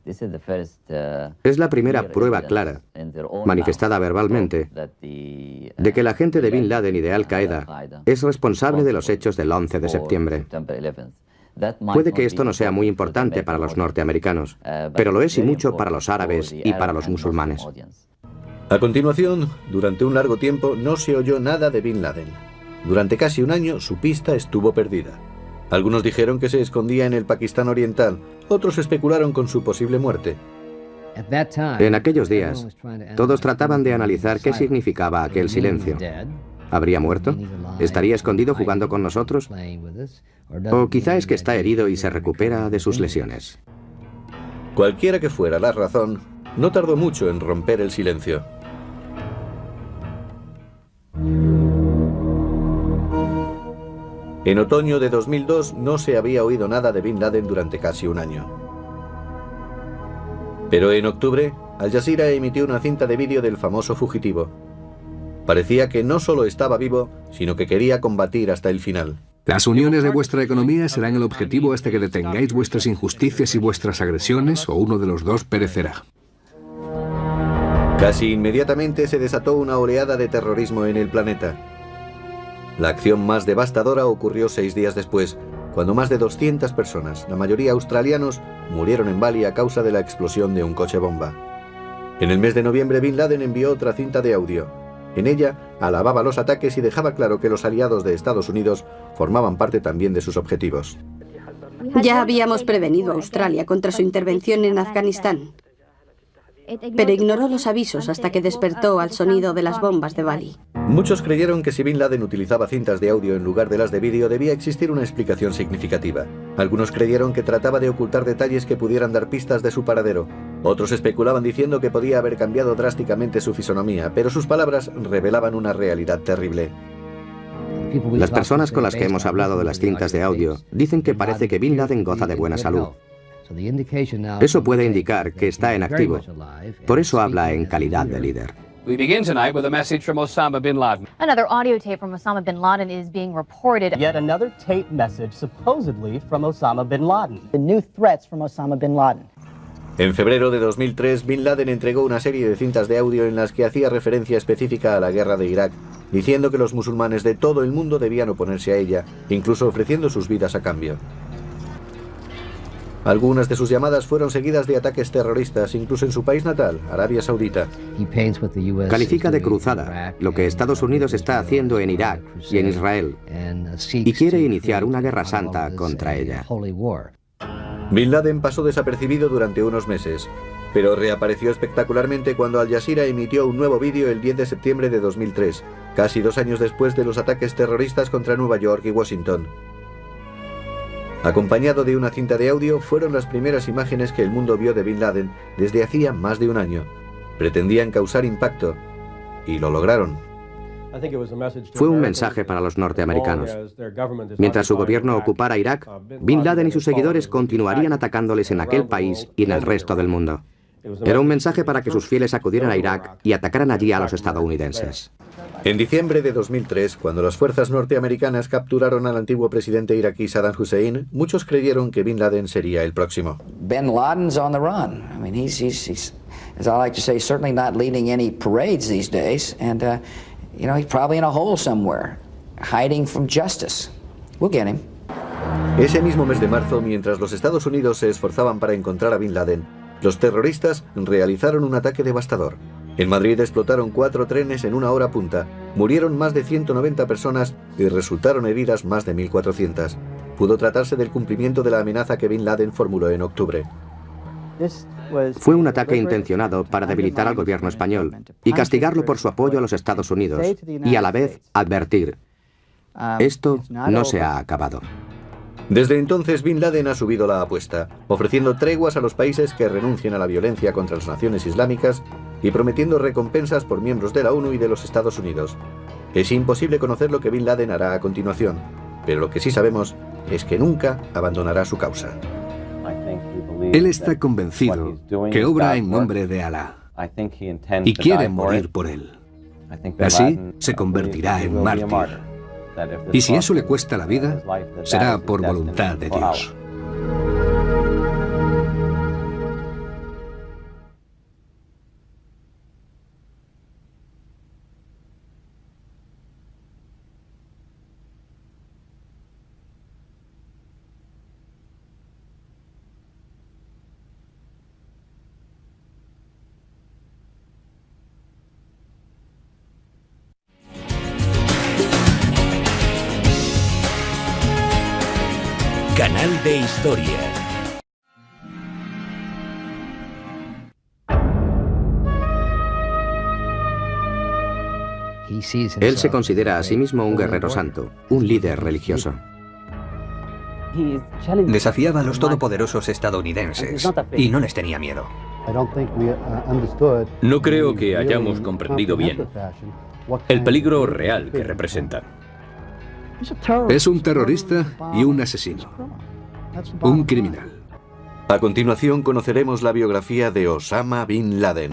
Es la primera prueba clara, manifestada verbalmente, de que la gente de Bin Laden y de Al-Qaeda es responsable de los hechos del 11 de septiembre. Puede que esto no sea muy importante para los norteamericanos, pero lo es y mucho para los árabes y para los musulmanes. A continuación, durante un largo tiempo no se oyó nada de Bin Laden. Durante casi un año su pista estuvo perdida. Algunos dijeron que se escondía en el Pakistán Oriental, otros especularon con su posible muerte. En aquellos días, todos trataban de analizar qué significaba aquel silencio. ¿Habría muerto? ¿Estaría escondido jugando con nosotros? O quizá es que está herido y se recupera de sus lesiones. Cualquiera que fuera la razón, no tardó mucho en romper el silencio. En otoño de 2002 no se había oído nada de Bin Laden durante casi un año. Pero en octubre, Al Jazeera emitió una cinta de vídeo del famoso fugitivo. Parecía que no solo estaba vivo, sino que quería combatir hasta el final. Las uniones de vuestra economía serán el objetivo hasta que detengáis vuestras injusticias y vuestras agresiones, o uno de los dos perecerá. Casi inmediatamente se desató una oleada de terrorismo en el planeta. La acción más devastadora ocurrió 6 días después, cuando más de 200 personas, la mayoría australianos, murieron en Bali a causa de la explosión de un coche bomba. En el mes de noviembre, Bin Laden envió otra cinta de audio. En ella, alababa los ataques y dejaba claro que los aliados de Estados Unidos formaban parte también de sus objetivos. Ya habíamos prevenido a Australia contra su intervención en Afganistán, pero ignoró los avisos hasta que despertó al sonido de las bombas de Bali. Muchos creyeron que si Bin Laden utilizaba cintas de audio en lugar de las de vídeo debía existir una explicación significativa. Algunos creyeron que trataba de ocultar detalles que pudieran dar pistas de su paradero. Otros especulaban diciendo que podía haber cambiado drásticamente su fisonomía, pero sus palabras revelaban una realidad terrible. Las personas con las que hemos hablado de las cintas de audio dicen que parece que Bin Laden goza de buena salud. Eso puede indicar que está en activo. Por eso habla en calidad de líder. We begin tonight with a message from Osama bin Laden. Another audio tape from Osama bin Laden is being reported. Yet another tape message supposedly from Osama bin Laden. The new threats from Osama bin Laden. En febrero de 2003, Bin Laden entregó una serie de cintas de audio en las que hacía referencia específica a la guerra de Irak, diciendo que los musulmanes de todo el mundo debían oponerse a ella, incluso ofreciendo sus vidas a cambio. Algunas de sus llamadas fueron seguidas de ataques terroristas, incluso en su país natal, Arabia Saudita. Califica de cruzada lo que Estados Unidos está haciendo en Irak y en Israel, y quiere iniciar una guerra santa contra ella. Bin Laden pasó desapercibido durante unos meses, pero reapareció espectacularmente cuando Al Jazeera emitió un nuevo vídeo el 10 de septiembre de 2003, casi 2 años después de los ataques terroristas contra Nueva York y Washington. Acompañado de una cinta de audio, fueron las primeras imágenes que el mundo vio de Bin Laden desde hacía más de un año. Pretendían causar impacto, y lo lograron. Fue un mensaje para los norteamericanos. Mientras su gobierno ocupara Irak, Bin Laden y sus seguidores continuarían atacándoles en aquel país y en el resto del mundo. Era un mensaje para que sus fieles acudieran a Irak y atacaran allí a los estadounidenses. En diciembre de 2003, cuando las fuerzas norteamericanas capturaron al antiguo presidente iraquí Saddam Hussein, muchos creyeron que Bin Laden sería el próximo. Bin Laden's on the run. I mean, he's as I like to say, certainly not leading any parades these days, and you know, he's probably in a hole somewhere, hiding from justice. We'll get him. Ese mismo mes de marzo, mientras los Estados Unidos se esforzaban para encontrar a Bin Laden, los terroristas realizaron un ataque devastador. En Madrid explotaron 4 trenes en una hora punta, murieron más de 190 personas y resultaron heridas más de 1.400. Pudo tratarse del cumplimiento de la amenaza que Bin Laden formuló en octubre. Fue un ataque intencionado para debilitar al gobierno español y castigarlo por su apoyo a los Estados Unidos, y a la vez advertir: esto no se ha acabado. Desde entonces, Bin Laden ha subido la apuesta, ofreciendo treguas a los países que renuncien a la violencia contra las naciones islámicas y prometiendo recompensas por miembros de la ONU y de los Estados Unidos. Es imposible conocer lo que Bin Laden hará a continuación, pero lo que sí sabemos es que nunca abandonará su causa. Él está convencido que obra en nombre de Alá y quiere morir por él. Así se convertirá en mártir. Y si eso le cuesta la vida, será por voluntad de Dios. Canal de Historia. Él se considera a sí mismo un guerrero santo, un líder religioso. Desafiaba a los todopoderosos estadounidenses y no les tenía miedo. No creo que hayamos comprendido bien el peligro real que representan. Es un terrorista y un asesino. Un criminal. A continuación conoceremos la biografía de Osama Bin Laden.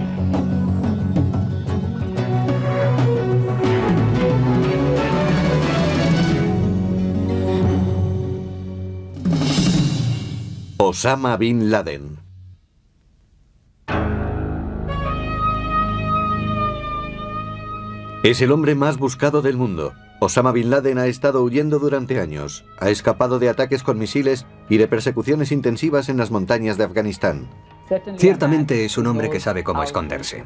Osama Bin Laden. Es el hombre más buscado del mundo. Osama Bin Laden ha estado huyendo durante años. Ha escapado de ataques con misiles y de persecuciones intensivas en las montañas de Afganistán. Ciertamente es un hombre que sabe cómo esconderse.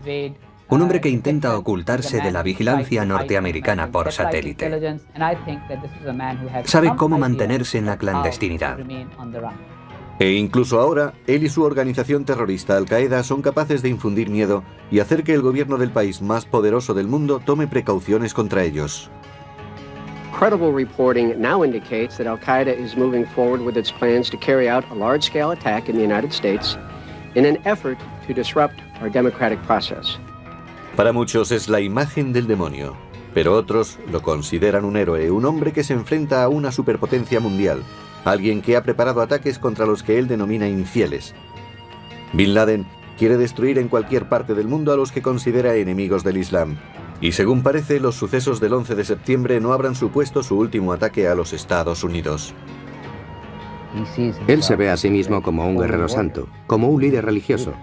Un hombre que intenta ocultarse de la vigilancia norteamericana por satélite. Sabe cómo mantenerse en la clandestinidad. E incluso ahora, él y su organización terrorista Al-Qaeda son capaces de infundir miedo y hacer que el gobierno del país más poderoso del mundo tome precauciones contra ellos. Credible reporting now indicates that Al-Qaeda is moving forward with its plans to carry out a large-scale attack in the United States in an effort to disrupt our democratic process. Para muchos es la imagen del demonio, pero otros lo consideran un héroe, un hombre que se enfrenta a una superpotencia mundial, alguien que ha preparado ataques contra los que él denomina infieles. Bin Laden quiere destruir en cualquier parte del mundo a los que considera enemigos del Islam. Y según parece, los sucesos del 11 de septiembre no habrán supuesto su último ataque a los Estados Unidos. Él se ve a sí mismo como un guerrero santo, como un líder religioso.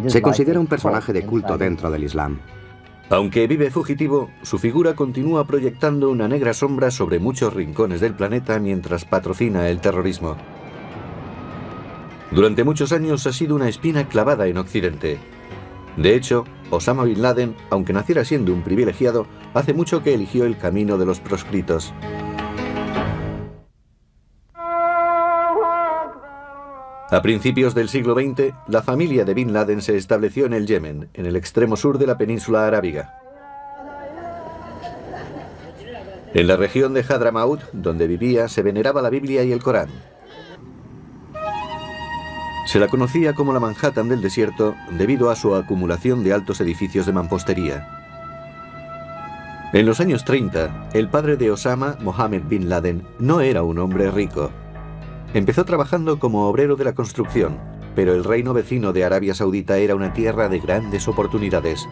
Se considera un personaje de culto dentro del Islam. Aunque vive fugitivo, su figura continúa proyectando una negra sombra sobre muchos rincones del planeta mientras patrocina el terrorismo. Durante muchos años ha sido una espina clavada en Occidente. De hecho, Osama Bin Laden, aunque naciera siendo un privilegiado, hace mucho que eligió el camino de los proscritos. A principios del siglo XX, la familia de Bin Laden se estableció en el Yemen, en el extremo sur de la península arábiga. En la región de Hadramaut, donde vivía, se veneraba la Biblia y el Corán. Se la conocía como la Manhattan del desierto debido a su acumulación de altos edificios de mampostería. En los años 30, el padre de Osama, Mohammed Bin Laden, no era un hombre rico. Empezó trabajando como obrero de la construcción, pero el reino vecino de Arabia Saudita era una tierra de grandes oportunidades.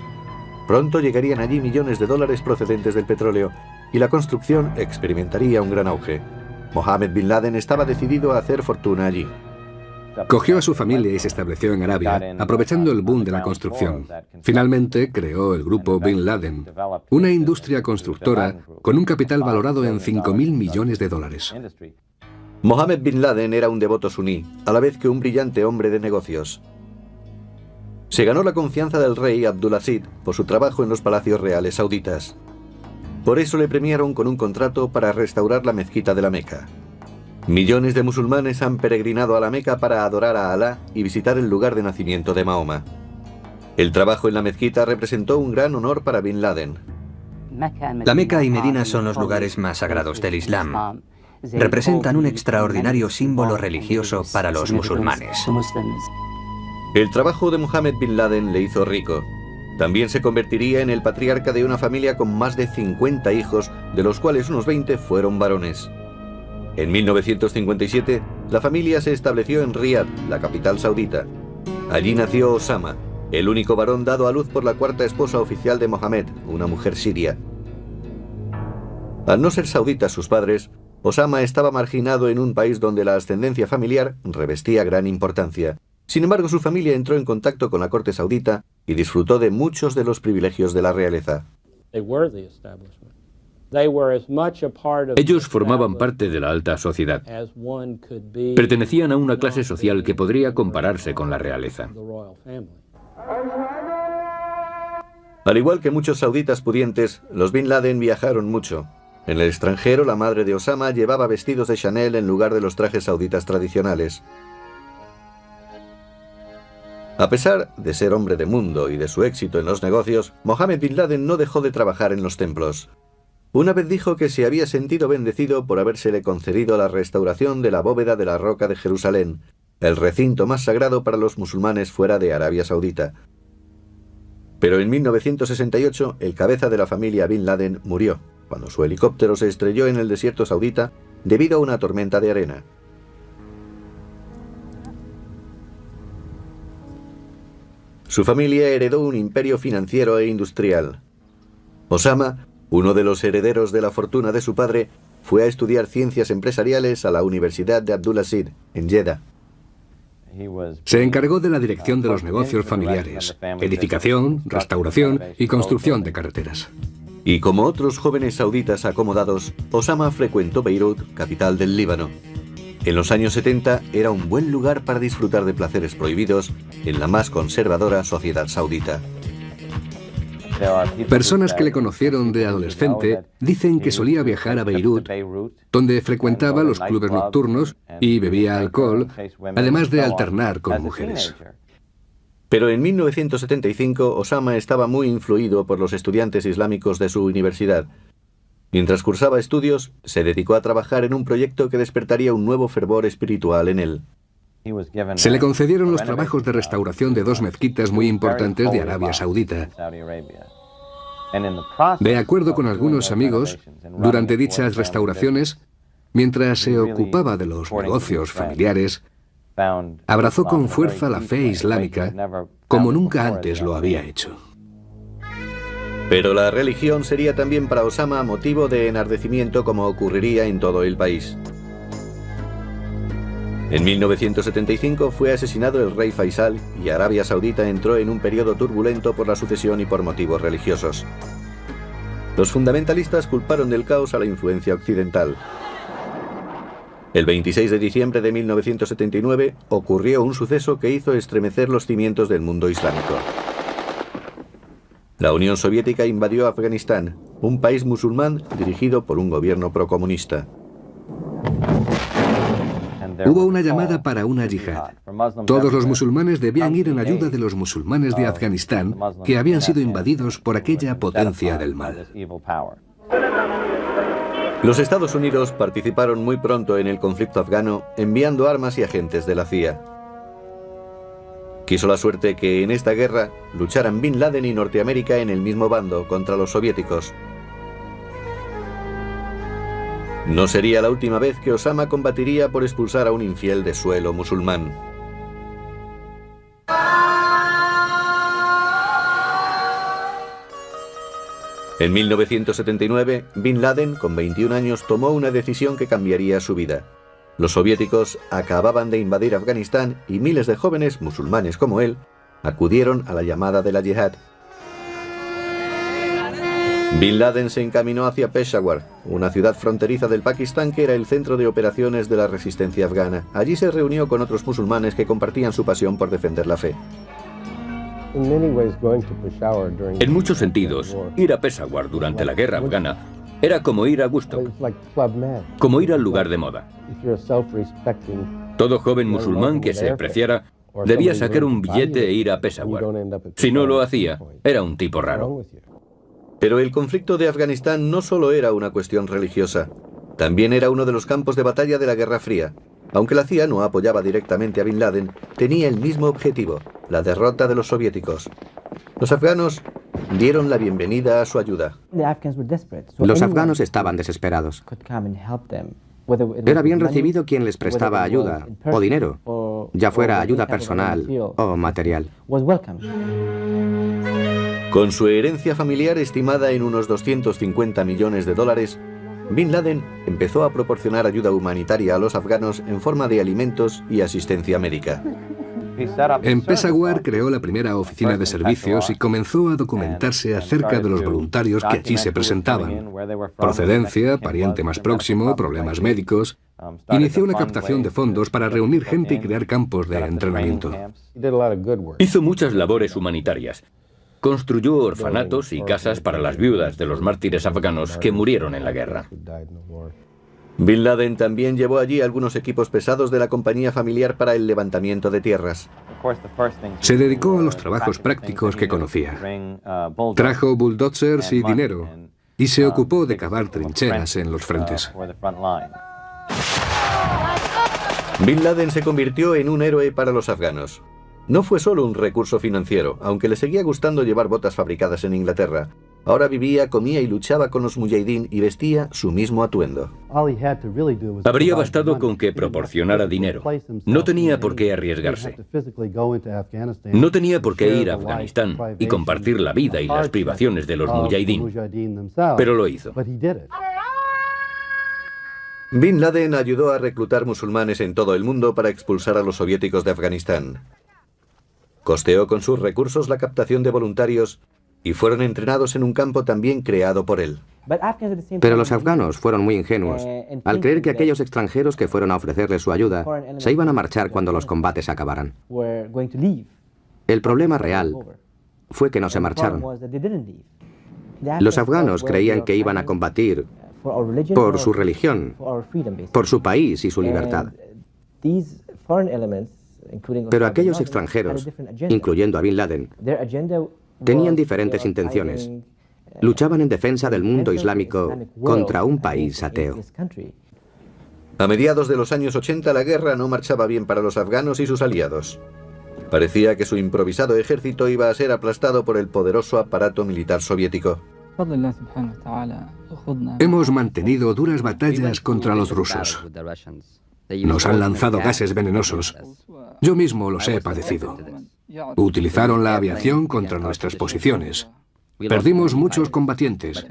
Pronto llegarían allí millones de dólares procedentes del petróleo y la construcción experimentaría un gran auge. Mohammed Bin Laden estaba decidido a hacer fortuna allí. Cogió a su familia y se estableció en Arabia, aprovechando el boom de la construcción. Finalmente creó el grupo Bin Laden, una industria constructora con un capital valorado en 5.000 millones de dólares. Mohammed Bin Laden era un devoto suní, a la vez que un brillante hombre de negocios. Se ganó la confianza del rey Abdulaziz por su trabajo en los palacios reales sauditas. Por eso le premiaron con un contrato para restaurar la mezquita de la Meca. Millones de musulmanes han peregrinado a la Meca para adorar a Alá y visitar el lugar de nacimiento de Mahoma. El trabajo en la mezquita representó un gran honor para Bin Laden. La Meca y Medina son los lugares más sagrados del Islam. Representan un extraordinario símbolo religioso para los musulmanes. El trabajo de Mohammed Bin Laden le hizo rico. También se convertiría en el patriarca de una familia con más de 50 hijos, de los cuales unos 20 fueron varones. En 1957, la familia se estableció en Riad, la capital saudita. Allí nació Osama, el único varón dado a luz por la cuarta esposa oficial de Mohammed, una mujer siria. Al no ser sauditas sus padres, Osama estaba marginado en un país donde la ascendencia familiar revestía gran importancia. Sin embargo, su familia entró en contacto con la corte saudita y disfrutó de muchos de los privilegios de la realeza. Ellos formaban parte de la alta sociedad. Pertenecían a una clase social que podría compararse con la realeza. Al igual que muchos sauditas pudientes, los Bin Laden viajaron mucho. En el extranjero, la madre de Osama llevaba vestidos de Chanel en lugar de los trajes sauditas tradicionales. A pesar de ser hombre de mundo y de su éxito en los negocios, Mohammed Bin Laden no dejó de trabajar en los templos. Una vez dijo que se había sentido bendecido por habérsele concedido la restauración de la bóveda de la Roca de Jerusalén, el recinto más sagrado para los musulmanes fuera de Arabia Saudita. Pero en 1968, el cabeza de la familia Bin Laden murió. cuando su helicóptero se estrelló en el desierto saudita debido a una tormenta de arena. Su familia heredó un imperio financiero e industrial. Osama, uno de los herederos de la fortuna de su padre, fue a estudiar ciencias empresariales a la Universidad de Abdulaziz, en Jeddah. Se encargó de la dirección de los negocios familiares, edificación, restauración y construcción de carreteras. Y como otros jóvenes sauditas acomodados, Osama frecuentó Beirut, capital del Líbano. En los años 70 era un buen lugar para disfrutar de placeres prohibidos en la más conservadora sociedad saudita. Personas que le conocieron de adolescente dicen que solía viajar a Beirut, donde frecuentaba los clubes nocturnos y bebía alcohol, además de alternar con mujeres. Pero en 1975 Osama estaba muy influido por los estudiantes islámicos de su universidad. Mientras cursaba estudios, se dedicó a trabajar en un proyecto que despertaría un nuevo fervor espiritual en él. Se le concedieron los trabajos de restauración de dos mezquitas muy importantes de Arabia Saudita. De acuerdo con algunos amigos, durante dichas restauraciones, mientras se ocupaba de los negocios familiares, abrazó con fuerza la fe islámica como nunca antes lo había hecho. Pero la religión sería también para Osama motivo de enardecimiento, como ocurriría en todo el país. En 1975 fue asesinado el rey Faisal y Arabia Saudita entró en un periodo turbulento por la sucesión y por motivos religiosos. Los fundamentalistas culparon del caos a la influencia occidental. El 26 de diciembre de 1979 ocurrió un suceso que hizo estremecer los cimientos del mundo islámico. La Unión Soviética invadió Afganistán, un país musulmán dirigido por un gobierno procomunista. Hubo una llamada para una yihad. Todos los musulmanes debían ir en ayuda de los musulmanes de Afganistán, que habían sido invadidos por aquella potencia del mal. Los Estados Unidos participaron muy pronto en el conflicto afgano, enviando armas y agentes de la CIA. Quiso la suerte que en esta guerra lucharan Bin Laden y Norteamérica en el mismo bando contra los soviéticos. No sería la última vez que Osama combatiría por expulsar a un infiel de suelo musulmán. En 1979, Bin Laden, con 21 años, tomó una decisión que cambiaría su vida. Los soviéticos acababan de invadir Afganistán y miles de jóvenes musulmanes como él acudieron a la llamada de la yihad. Bin Laden se encaminó hacia Peshawar, una ciudad fronteriza del Pakistán que era el centro de operaciones de la resistencia afgana. Allí se reunió con otros musulmanes que compartían su pasión por defender la fe. En muchos sentidos, ir a Peshawar durante la guerra afgana era como ir a Woodstock, como ir al lugar de moda. Todo joven musulmán que se apreciara debía sacar un billete e ir a Peshawar. Si no lo hacía, era un tipo raro. Pero el conflicto de Afganistán no solo era una cuestión religiosa, también era uno de los campos de batalla de la Guerra Fría. Aunque la CIA no apoyaba directamente a Bin Laden, tenía el mismo objetivo, la derrota de los soviéticos. Los afganos dieron la bienvenida a su ayuda. Los afganos estaban desesperados. Era bien recibido quien les prestaba ayuda, o dinero, ya fuera ayuda personal o material. Con su herencia familiar estimada en unos 250 millones de dólares, Bin Laden empezó a proporcionar ayuda humanitaria a los afganos en forma de alimentos y asistencia médica. En Peshawar creó la primera oficina de servicios y comenzó a documentarse acerca de los voluntarios que allí se presentaban. Procedencia, pariente más próximo, problemas médicos. Inició una captación de fondos para reunir gente y crear campos de entrenamiento. Hizo muchas labores humanitarias. Construyó orfanatos y casas para las viudas de los mártires afganos que murieron en la guerra. Bin Laden también llevó allí algunos equipos pesados de la compañía familiar para el levantamiento de tierras. Se dedicó a los trabajos prácticos que conocía. Trajo bulldozers y dinero y se ocupó de cavar trincheras en los frentes. Bin Laden se convirtió en un héroe para los afganos. No fue solo un recurso financiero, aunque le seguía gustando llevar botas fabricadas en Inglaterra. Ahora vivía, comía y luchaba con los mujahidín y vestía su mismo atuendo. Habría bastado con que proporcionara dinero. No tenía por qué arriesgarse. No tenía por qué ir a Afganistán y compartir la vida y las privaciones de los mujahidín. Pero lo hizo. Bin Laden ayudó a reclutar musulmanes en todo el mundo para expulsar a los soviéticos de Afganistán. Costeó con sus recursos la captación de voluntarios y fueron entrenados en un campo también creado por él. Pero los afganos fueron muy ingenuos al creer que aquellos extranjeros que fueron a ofrecerles su ayuda se iban a marchar cuando los combates acabaran. El problema real fue que no se marcharon. Los afganos creían que iban a combatir por su religión, por su país y su libertad. Pero aquellos extranjeros, incluyendo a Bin Laden, tenían diferentes intenciones. Luchaban en defensa del mundo islámico contra un país ateo. A mediados de los años 80 la guerra no marchaba bien para los afganos y sus aliados. Parecía que su improvisado ejército iba a ser aplastado por el poderoso aparato militar soviético. Hemos mantenido duras batallas contra los rusos. Nos han lanzado gases venenosos. Yo mismo los he padecido. Utilizaron la aviación contra nuestras posiciones. Perdimos muchos combatientes,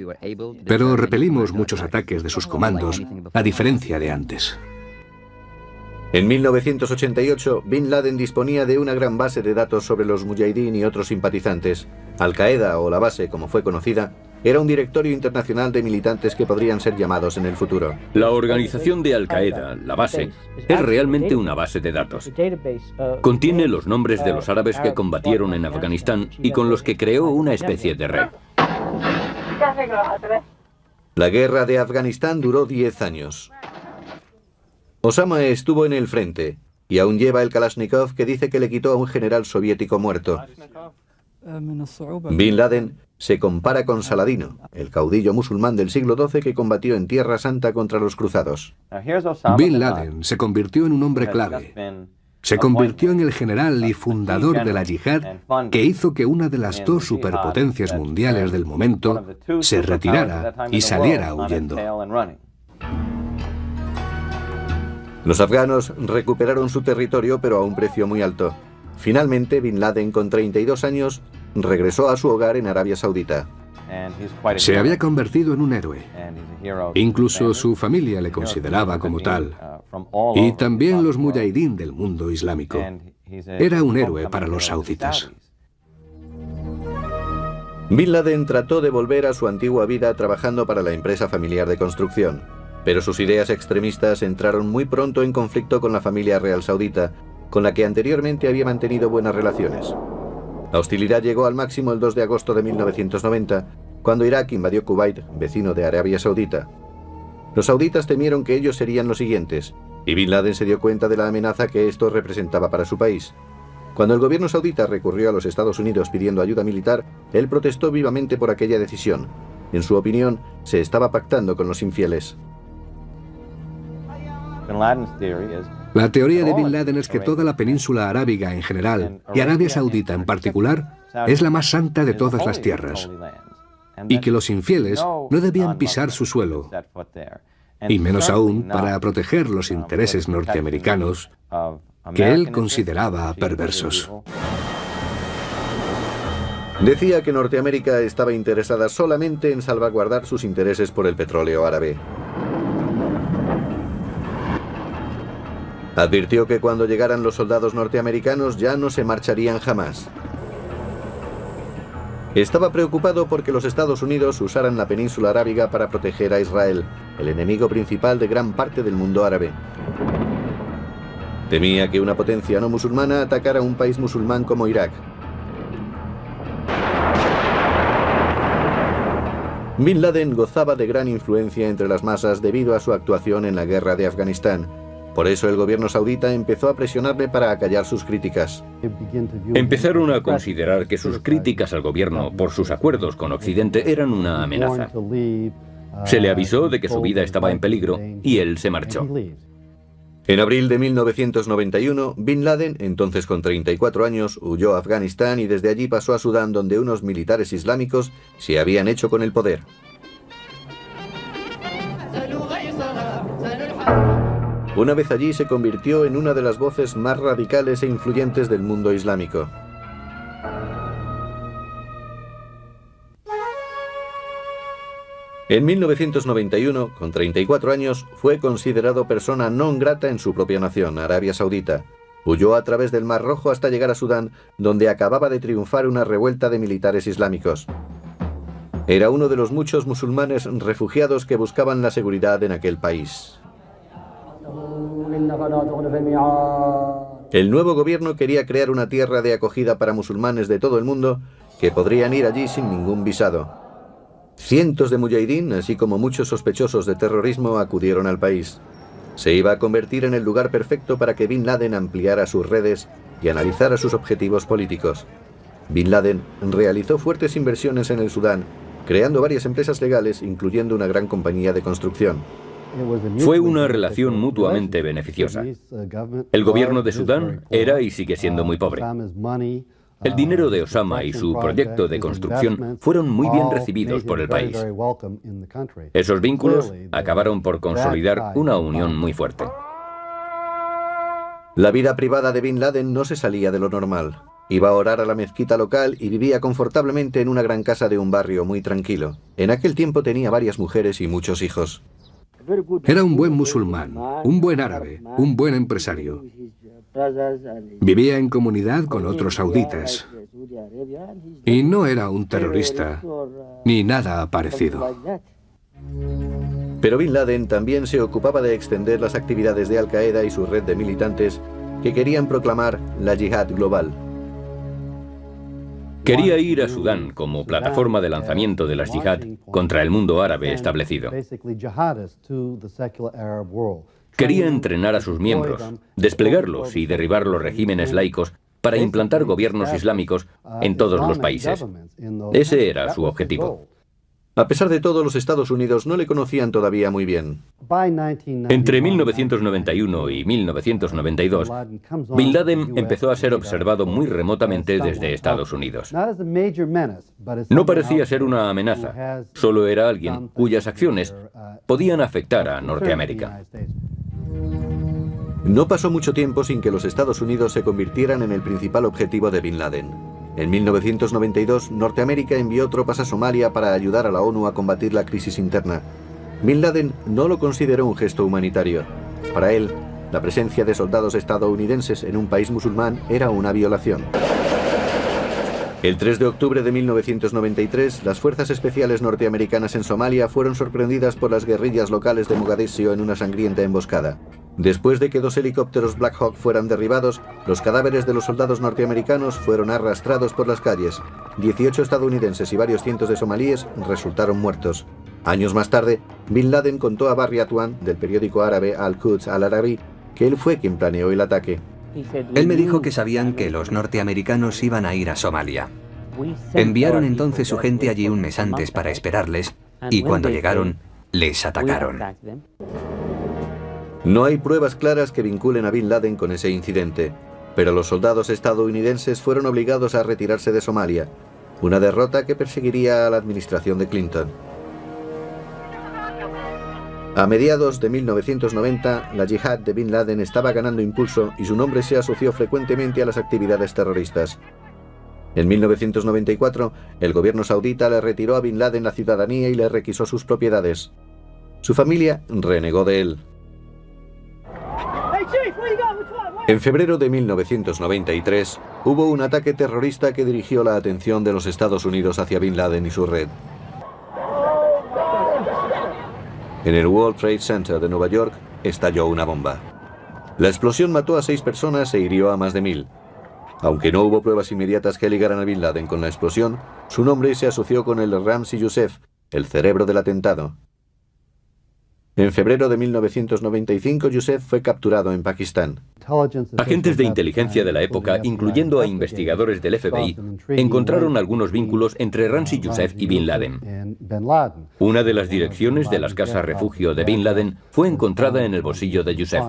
pero repelimos muchos ataques de sus comandos, a diferencia de antes. En 1988, Bin Laden disponía de una gran base de datos sobre los mujahidín y otros simpatizantes. Al-Qaeda, o la base como fue conocida, era un directorio internacional de militantes que podrían ser llamados en el futuro. La organización de Al-Qaeda, la base, es realmente una base de datos. Contiene los nombres de los árabes que combatieron en Afganistán y con los que creó una especie de red. La guerra de Afganistán duró 10 años. Osama estuvo en el frente y aún lleva el Kalashnikov que dice que le quitó a un general soviético muerto. Bin Laden se compara con Saladino, el caudillo musulmán del siglo XII que combatió en Tierra Santa contra los cruzados. Bin Laden se convirtió en un hombre clave. Se convirtió en el general y fundador de la yihad que hizo que una de las dos superpotencias mundiales del momento se retirara y saliera huyendo. Los afganos recuperaron su territorio, pero a un precio muy alto. Finalmente, Bin Laden, con 32 años, regresó a su hogar en Arabia Saudita. Se había convertido en un héroe. Incluso su familia le consideraba como tal. Y también los mujahidín del mundo islámico. Era un héroe para los sauditas. Bin Laden trató de volver a su antigua vida trabajando para la empresa familiar de construcción. Pero sus ideas extremistas entraron muy pronto en conflicto con la familia real saudita, con la que anteriormente había mantenido buenas relaciones. La hostilidad llegó al máximo el 2 de agosto de 1990, cuando Irak invadió Kuwait, vecino de Arabia Saudita. Los sauditas temieron que ellos serían los siguientes, y Bin Laden se dio cuenta de la amenaza que esto representaba para su país. Cuando el gobierno saudita recurrió a los Estados Unidos pidiendo ayuda militar, él protestó vivamente por aquella decisión. En su opinión, se estaba pactando con los infieles. La teoría de Bin Laden es que toda la península arábiga en general, y Arabia Saudita en particular, es la más santa de todas las tierras, y que los infieles no debían pisar su suelo, y menos aún para proteger los intereses norteamericanos, que él consideraba perversos. Decía que Norteamérica estaba interesada solamente en salvaguardar sus intereses por el petróleo árabe. Advirtió que cuando llegaran los soldados norteamericanos ya no se marcharían jamás. Estaba preocupado porque los Estados Unidos usaran la península arábiga para proteger a Israel, el enemigo principal de gran parte del mundo árabe. Temía que una potencia no musulmana atacara a un país musulmán como Irak. Bin Laden gozaba de gran influencia entre las masas debido a su actuación en la guerra de Afganistán. Por eso el gobierno saudita empezó a presionarle para acallar sus críticas. Empezaron a considerar que sus críticas al gobierno por sus acuerdos con Occidente eran una amenaza. Se le avisó de que su vida estaba en peligro y él se marchó. En abril de 1991, Bin Laden, entonces con 34 años, huyó a Afganistán y desde allí pasó a Sudán, donde unos militares islámicos se habían hecho con el poder. Una vez allí se convirtió en una de las voces más radicales e influyentes del mundo islámico. En 1991, con 34 años, fue considerado persona non grata en su propia nación, Arabia Saudita. Huyó a través del Mar Rojo hasta llegar a Sudán, donde acababa de triunfar una revuelta de militares islámicos. Era uno de los muchos musulmanes refugiados que buscaban la seguridad en aquel país. El nuevo gobierno quería crear una tierra de acogida para musulmanes de todo el mundo que podrían ir allí sin ningún visado. Cientos de mujahidín, así como muchos sospechosos de terrorismo, acudieron al país. Se iba a convertir en el lugar perfecto para que Bin Laden ampliara sus redes y analizara sus objetivos políticos. Bin Laden realizó fuertes inversiones en el Sudán, creando varias empresas legales, incluyendo una gran compañía de construcción. Fue una relación mutuamente beneficiosa. El gobierno de Sudán era y sigue siendo muy pobre. El dinero de Osama y su proyecto de construcción fueron muy bien recibidos por el país. Esos vínculos acabaron por consolidar una unión muy fuerte. La vida privada de Bin Laden no se salía de lo normal. Iba a orar a la mezquita local y vivía confortablemente en una gran casa de un barrio muy tranquilo. En aquel tiempo tenía varias mujeres y muchos hijos. Era un buen musulmán, un buen árabe, un buen empresario. Vivía en comunidad con otros sauditas. Y no era un terrorista, ni nada parecido. Pero Bin Laden también se ocupaba de extender las actividades de Al-Qaeda y su red de militantes que querían proclamar la yihad global. Quería ir a Sudán como plataforma de lanzamiento de las yihad contra el mundo árabe establecido. Quería entrenar a sus miembros, desplegarlos y derribar los regímenes laicos para implantar gobiernos islámicos en todos los países. Ese era su objetivo. A pesar de todo, los Estados Unidos no le conocían todavía muy bien. Entre 1991 y 1992, Bin Laden empezó a ser observado muy remotamente desde Estados Unidos. No parecía ser una amenaza, solo era alguien cuyas acciones podían afectar a Norteamérica. No pasó mucho tiempo sin que los Estados Unidos se convirtieran en el principal objetivo de Bin Laden. En 1992, Norteamérica envió tropas a Somalia para ayudar a la ONU a combatir la crisis interna. Bin Laden no lo consideró un gesto humanitario. Para él, la presencia de soldados estadounidenses en un país musulmán era una violación. El 3 de octubre de 1993, las fuerzas especiales norteamericanas en Somalia fueron sorprendidas por las guerrillas locales de Mogadiscio en una sangrienta emboscada. Después de que 2 helicópteros Black Hawk fueran derribados, los cadáveres de los soldados norteamericanos fueron arrastrados por las calles. 18 estadounidenses y varios cientos de somalíes resultaron muertos. Años más tarde, Bin Laden contó a Barry Atwan, del periódico árabe Al-Quds Al-Arabi, que él fue quien planeó el ataque. Él me dijo que sabían que los norteamericanos iban a ir a Somalia. Enviaron entonces su gente allí un mes antes para esperarles, y cuando llegaron, les atacaron. No hay pruebas claras que vinculen a Bin Laden con ese incidente, pero los soldados estadounidenses fueron obligados a retirarse de Somalia, una derrota que perseguiría a la administración de Clinton. A mediados de 1990, la yihad de Bin Laden estaba ganando impulso y su nombre se asoció frecuentemente a las actividades terroristas. En 1994, el gobierno saudita le retiró a Bin Laden la ciudadanía y le requisó sus propiedades. Su familia renegó de él. En febrero de 1993, hubo un ataque terrorista que dirigió la atención de los Estados Unidos hacia Bin Laden y su red. En el World Trade Center de Nueva York estalló una bomba. La explosión mató a 6 personas e hirió a más de 1000. Aunque no hubo pruebas inmediatas que ligaran a Bin Laden con la explosión, su nombre se asoció con el de Ramzi Youssef, el cerebro del atentado. En febrero de 1995, Youssef fue capturado en Pakistán. Agentes de inteligencia de la época, incluyendo a investigadores del FBI, encontraron algunos vínculos entre Ramzi Youssef y Bin Laden. Una de las direcciones de las casas refugio de Bin Laden fue encontrada en el bolsillo de Youssef.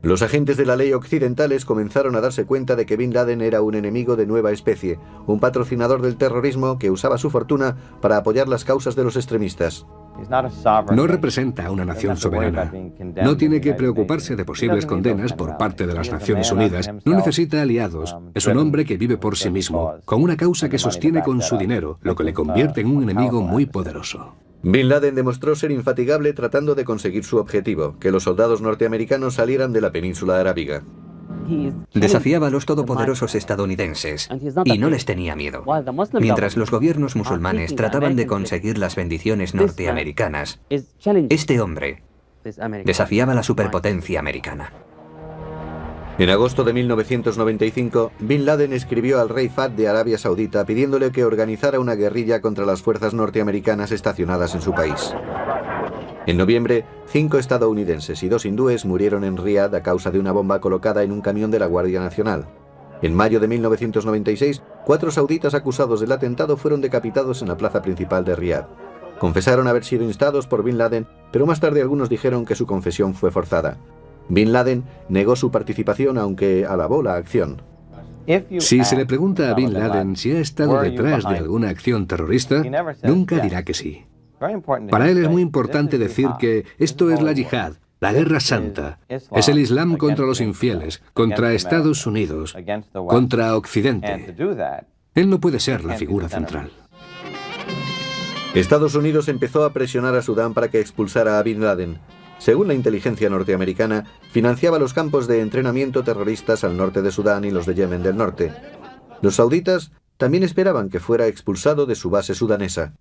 Los agentes de la ley occidentales comenzaron a darse cuenta de que Bin Laden era un enemigo de nueva especie, un patrocinador del terrorismo que usaba su fortuna para apoyar las causas de los extremistas. No representa a una nación soberana. No tiene que preocuparse de posibles condenas por parte de las Naciones Unidas. No necesita aliados. Es un hombre que vive por sí mismo, con una causa que sostiene con su dinero, lo que le convierte en un enemigo muy poderoso. Bin Laden demostró ser infatigable tratando de conseguir su objetivo, que los soldados norteamericanos salieran de la península arábiga. Desafiaba a los todopoderosos estadounidenses y no les tenía miedo. Mientras los gobiernos musulmanes trataban de conseguir las bendiciones norteamericanas, este hombre desafiaba a la superpotencia americana. En agosto de 1995, Bin Laden escribió al rey Fahd de Arabia Saudita pidiéndole que organizara una guerrilla contra las fuerzas norteamericanas estacionadas en su país. En noviembre, 5 estadounidenses y 2 hindúes murieron en Riad a causa de una bomba colocada en un camión de la Guardia Nacional. En mayo de 1996, 4 sauditas acusados del atentado fueron decapitados en la plaza principal de Riad. Confesaron haber sido instados por Bin Laden, pero más tarde algunos dijeron que su confesión fue forzada. Bin Laden negó su participación, aunque alabó la acción. Si se le pregunta a Bin Laden si ha estado detrás de alguna acción terrorista, nunca dirá que sí. Para él es muy importante decir que esto es la yihad, la guerra santa. Es el Islam contra los infieles, contra Estados Unidos, contra Occidente. Él no puede ser la figura central. Estados Unidos empezó a presionar a Sudán para que expulsara a Bin Laden. Según la inteligencia norteamericana, financiaba los campos de entrenamiento terroristas al norte de Sudán y los de Yemen del norte. Los sauditas también esperaban que fuera expulsado de su base sudanesa.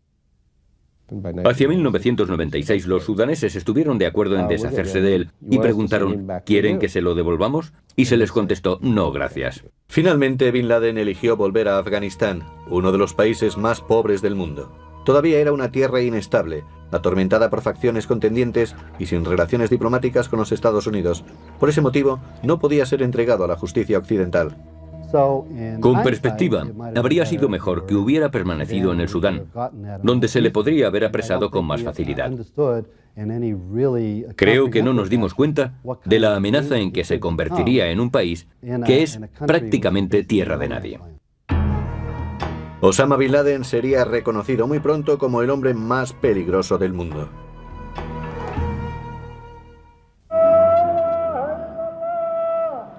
Hacia 1996 los sudaneses estuvieron de acuerdo en deshacerse de él y preguntaron, ¿quieren que se lo devolvamos? Y se les contestó, no, gracias. Finalmente, Bin Laden eligió volver a Afganistán, uno de los países más pobres del mundo. Todavía era una tierra inestable, atormentada por facciones contendientes y sin relaciones diplomáticas con los Estados Unidos. Por ese motivo, no podía ser entregado a la justicia occidental. Con perspectiva, habría sido mejor que hubiera permanecido en el Sudán, donde se le podría haber apresado con más facilidad. Creo que no nos dimos cuenta de la amenaza en que se convertiría en un país que es prácticamente tierra de nadie. Osama Bin Laden sería reconocido muy pronto como el hombre más peligroso del mundo.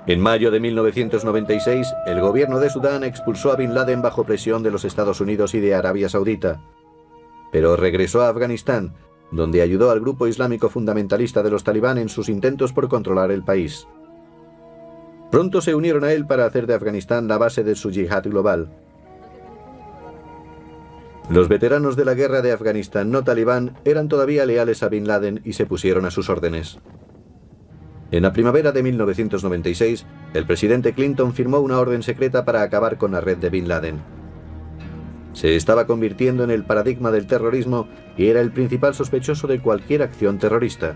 En mayo de 1996, el gobierno de Sudán expulsó a Bin Laden bajo presión de los Estados Unidos y de Arabia Saudita. Pero regresó a Afganistán, donde ayudó al grupo islámico fundamentalista de los talibán en sus intentos por controlar el país. Pronto se unieron a él para hacer de Afganistán la base de su yihad global. Los veteranos de la guerra de Afganistán no talibán eran todavía leales a Bin Laden y se pusieron a sus órdenes. En la primavera de 1996, el presidente Clinton firmó una orden secreta para acabar con la red de Bin Laden. Se estaba convirtiendo en el paradigma del terrorismo y era el principal sospechoso de cualquier acción terrorista.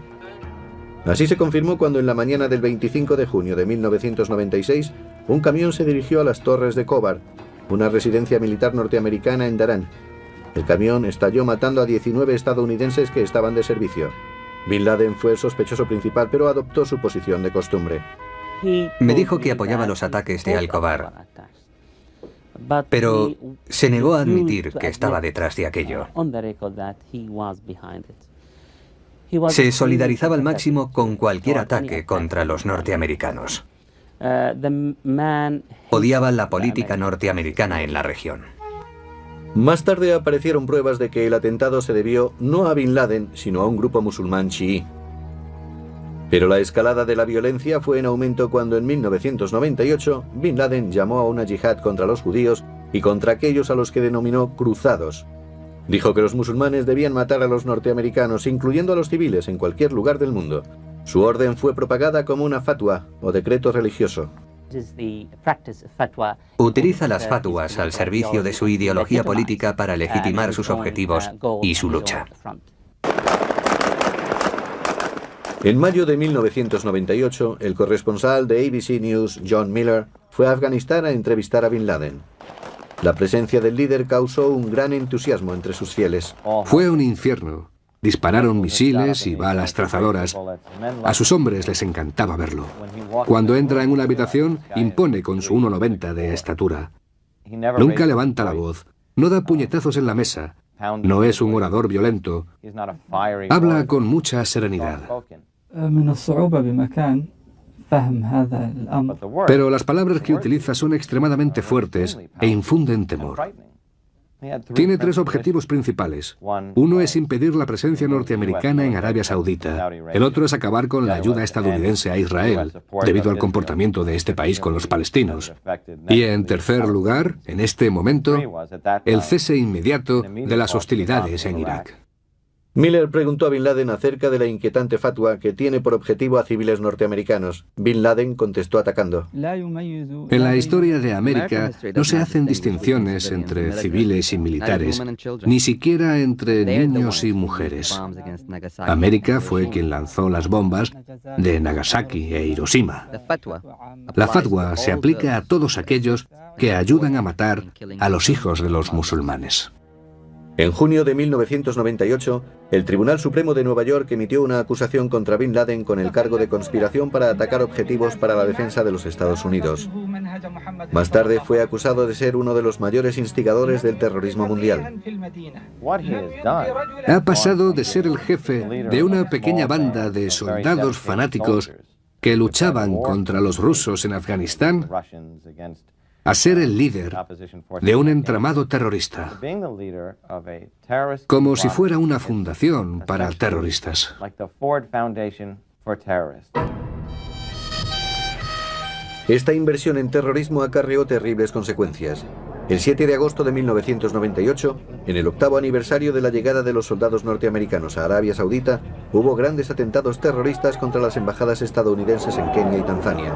Así se confirmó cuando en la mañana del 25 de junio de 1996, un camión se dirigió a las torres de Khobar, una residencia militar norteamericana en Daran. El camión estalló matando a 19 estadounidenses que estaban de servicio. Bin Laden fue el sospechoso principal, pero adoptó su posición de costumbre. Me dijo que apoyaba los ataques de Al-Khobar, pero se negó a admitir que estaba detrás de aquello. Se solidarizaba al máximo con cualquier ataque contra los norteamericanos. Odiaba la política norteamericana en la región. Más tarde aparecieron pruebas de que el atentado se debió no a Bin Laden, sino a un grupo musulmán chií. Pero la escalada de la violencia fue en aumento cuando en 1998 Bin Laden llamó a una yihad contra los judíos y contra aquellos a los que denominó cruzados. Dijo que los musulmanes debían matar a los norteamericanos, incluyendo a los civiles, en cualquier lugar del mundo. Su orden fue propagada como una fatwa o decreto religioso. Utiliza las fatuas al servicio de su ideología política para legitimar sus objetivos y su lucha. En mayo de 1998, el corresponsal de ABC News, John Miller, fue a Afganistán a entrevistar a Bin Laden. La presencia del líder causó un gran entusiasmo entre sus fieles. Fue un infierno. Dispararon misiles y balas trazadoras. A sus hombres les encantaba verlo. Cuando entra en una habitación, impone con su 1,90 de estatura. Nunca levanta la voz, no da puñetazos en la mesa, no es un orador violento, habla con mucha serenidad. Pero las palabras que utiliza son extremadamente fuertes e infunden temor. Tiene 3 objetivos principales. Uno es impedir la presencia norteamericana en Arabia Saudita. El otro es acabar con la ayuda estadounidense a Israel, debido al comportamiento de este país con los palestinos. Y en tercer lugar, en este momento, el cese inmediato de las hostilidades en Irak. Miller preguntó a Bin Laden acerca de la inquietante fatwa que tiene por objetivo a civiles norteamericanos. Bin Laden contestó atacando. En la historia de América no se hacen distinciones entre civiles y militares, ni siquiera entre niños y mujeres. América fue quien lanzó las bombas de Nagasaki e Hiroshima. La fatwa se aplica a todos aquellos que ayudan a matar a los hijos de los musulmanes. En junio de 1998, el Tribunal Supremo de Nueva York emitió una acusación contra Bin Laden con el cargo de conspiración para atacar objetivos para la defensa de los Estados Unidos. Más tarde fue acusado de ser uno de los mayores instigadores del terrorismo mundial. Ha pasado de ser el jefe de una pequeña banda de soldados fanáticos que luchaban contra los rusos en Afganistán a ser el líder de un entramado terrorista, como si fuera una fundación para terroristas. Esta inversión en terrorismo acarreó terribles consecuencias. El 7 de agosto de 1998, en el 8º aniversario de la llegada de los soldados norteamericanos a Arabia Saudita, hubo grandes atentados terroristas contra las embajadas estadounidenses en Kenia y Tanzania.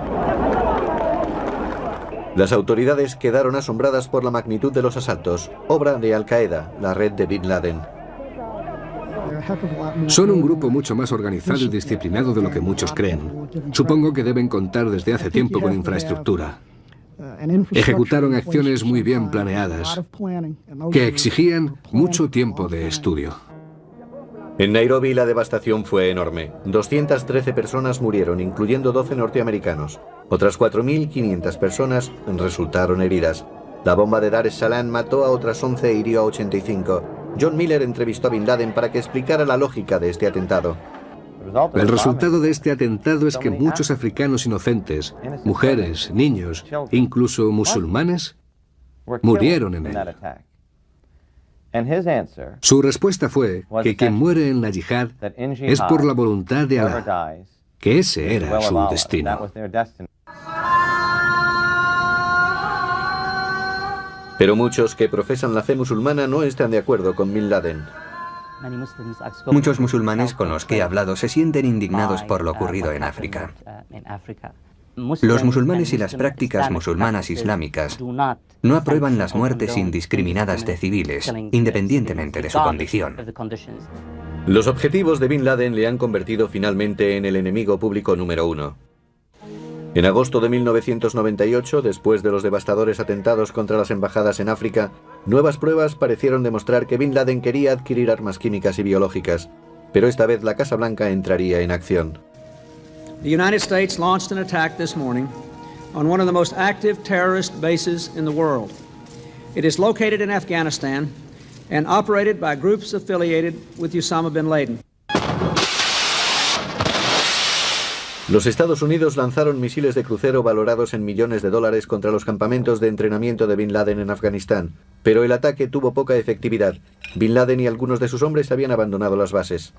Las autoridades quedaron asombradas por la magnitud de los asaltos, obra de Al-Qaeda, la red de Bin Laden. Son un grupo mucho más organizado y disciplinado de lo que muchos creen. Supongo que deben contar desde hace tiempo con infraestructura. Ejecutaron acciones muy bien planeadas, que exigían mucho tiempo de estudio. En Nairobi la devastación fue enorme. 213 personas murieron, incluyendo 12 norteamericanos. Otras 4.500 personas resultaron heridas. La bomba de Dar es Salaam mató a otras 11 e hirió a 85. John Miller entrevistó a Bin Laden para que explicara la lógica de este atentado. El resultado de este atentado es que muchos africanos inocentes, mujeres, niños, incluso musulmanes, murieron en él. Su respuesta fue que quien muere en la yihad es por la voluntad de Alá, que ese era su destino. Pero muchos que profesan la fe musulmana no están de acuerdo con Bin Laden. Muchos musulmanes con los que he hablado se sienten indignados por lo ocurrido en África. Los musulmanes y las prácticas musulmanas islámicas no aprueban las muertes indiscriminadas de civiles, independientemente de su condición. Los objetivos de Bin Laden le han convertido finalmente en el enemigo público número 1. En agosto de 1998, después de los devastadores atentados contra las embajadas en África, nuevas pruebas parecieron demostrar que Bin Laden quería adquirir armas químicas y biológicas, pero esta vez la Casa Blanca entraría en acción. The United States launched an attack this morning on one of the most active terrorist bases in the world. It is located in Afghanistan and operated by groups affiliated with Osama bin Laden. Los Estados Unidos lanzaron misiles de crucero valorados en millones de dólares contra los campamentos de entrenamiento de Bin Laden en Afganistán, pero el ataque tuvo poca efectividad. Bin Laden y algunos de sus hombres habían abandonado las bases.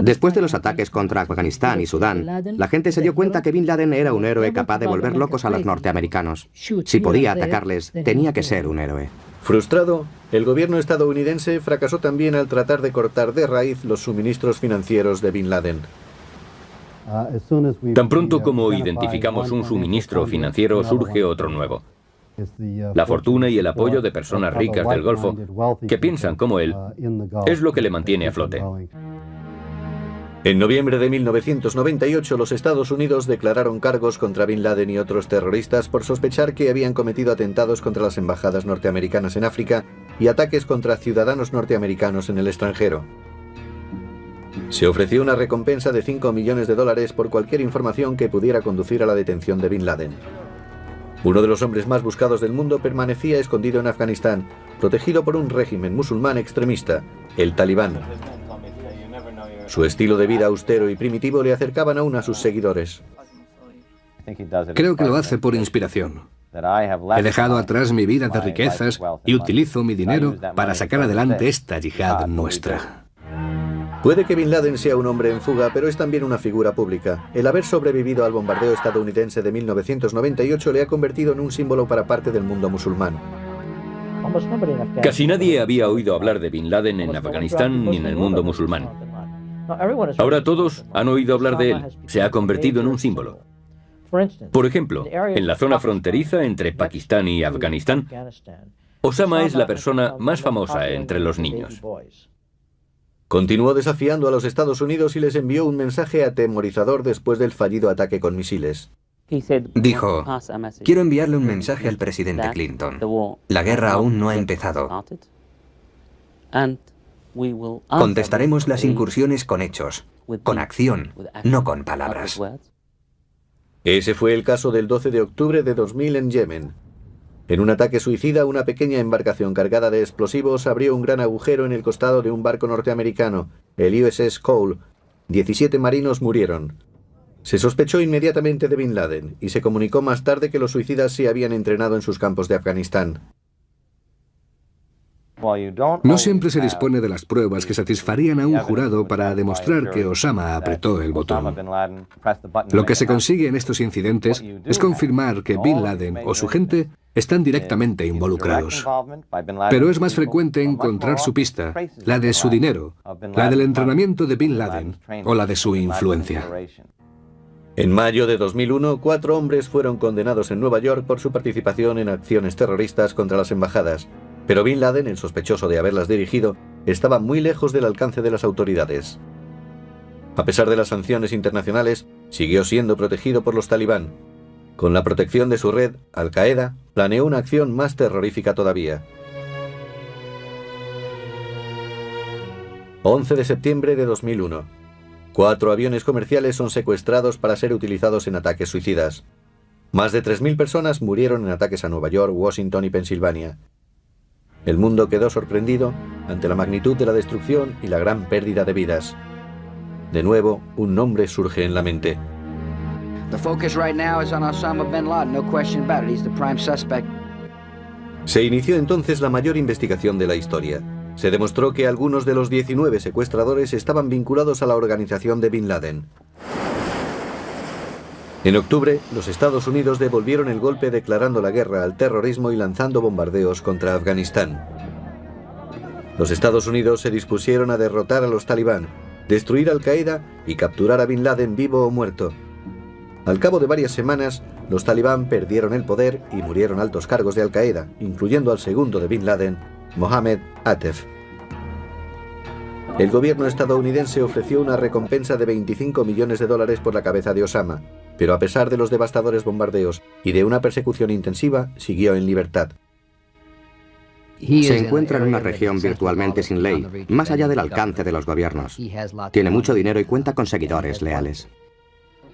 Después de los ataques contra Afganistán y Sudán, la gente se dio cuenta que Bin Laden era un héroe capaz de volver locos a los norteamericanos. Si podía atacarles, tenía que ser un héroe. Frustrado, el gobierno estadounidense fracasó también al tratar de cortar de raíz los suministros financieros de Bin Laden. Tan pronto como identificamos un suministro financiero, surge otro nuevo. La fortuna y el apoyo de personas ricas del Golfo que piensan como él es lo que le mantiene a flote. En noviembre de 1998, los Estados Unidos declararon cargos contra Bin Laden y otros terroristas por sospechar que habían cometido atentados contra las embajadas norteamericanas en África y ataques contra ciudadanos norteamericanos en el extranjero. Se ofreció una recompensa de $5 millones por cualquier información que pudiera conducir a la detención de Bin Laden. Uno de los hombres más buscados del mundo permanecía escondido en Afganistán, protegido por un régimen musulmán extremista, el Talibán. Su estilo de vida austero y primitivo le acercaban aún a sus seguidores. Creo que lo hace por inspiración. He dejado atrás mi vida de riquezas y utilizo mi dinero para sacar adelante esta yihad nuestra. Puede que Bin Laden sea un hombre en fuga, pero es también una figura pública. El haber sobrevivido al bombardeo estadounidense de 1998 le ha convertido en un símbolo para parte del mundo musulmán. Casi nadie había oído hablar de Bin Laden en Afganistán ni en el mundo musulmán. Ahora todos han oído hablar de él. Se ha convertido en un símbolo. Por ejemplo, en la zona fronteriza entre Pakistán y Afganistán, Osama es la persona más famosa entre los niños. Continuó desafiando a los Estados Unidos y les envió un mensaje atemorizador después del fallido ataque con misiles. Dijo, quiero enviarle un mensaje al presidente Clinton. La guerra aún no ha empezado. Contestaremos las incursiones con hechos, con acción, no con palabras. Ese fue el caso del 12 de octubre de 2000 en Yemen. En un ataque suicida, una pequeña embarcación cargada de explosivos abrió un gran agujero en el costado de un barco norteamericano, el USS Cole. 17 marinos murieron. Se sospechó inmediatamente de Bin Laden y se comunicó más tarde que los suicidas se habían entrenado en sus campos de Afganistán. No siempre se dispone de las pruebas que satisfarían a un jurado para demostrar que Osama apretó el botón. Lo que se consigue en estos incidentes es confirmar que Bin Laden o su gente están directamente involucrados. Pero es más frecuente encontrar su pista, la de su dinero, la del entrenamiento de Bin Laden o la de su influencia. En mayo de 2001, 4 hombres fueron condenados en Nueva York por su participación en acciones terroristas contra las embajadas. Pero Bin Laden, el sospechoso de haberlas dirigido, estaba muy lejos del alcance de las autoridades. A pesar de las sanciones internacionales, siguió siendo protegido por los talibán. Con la protección de su red, Al-Qaeda planeó una acción más terrorífica todavía. 11 de septiembre de 2001. 4 aviones comerciales son secuestrados para ser utilizados en ataques suicidas. Más de 3.000 personas murieron en ataques a Nueva York, Washington y Pensilvania. El mundo quedó sorprendido ante la magnitud de la destrucción y la gran pérdida de vidas. De nuevo, un nombre surge en la mente. Se inició entonces la mayor investigación de la historia. Se demostró que algunos de los 19 secuestradores estaban vinculados a la organización de Bin Laden. En octubre, los Estados Unidos devolvieron el golpe declarando la guerra al terrorismo y lanzando bombardeos contra Afganistán. Los Estados Unidos se dispusieron a derrotar a los talibán, destruir Al-Qaeda y capturar a Bin Laden vivo o muerto. Al cabo de varias semanas, los talibán perdieron el poder y murieron altos cargos de Al-Qaeda, incluyendo al segundo de Bin Laden, Mohammed Atef. El gobierno estadounidense ofreció una recompensa de $25 millones por la cabeza de Osama, pero a pesar de los devastadores bombardeos y de una persecución intensiva, siguió en libertad. Se encuentra en una región virtualmente sin ley, más allá del alcance de los gobiernos. Tiene mucho dinero y cuenta con seguidores leales.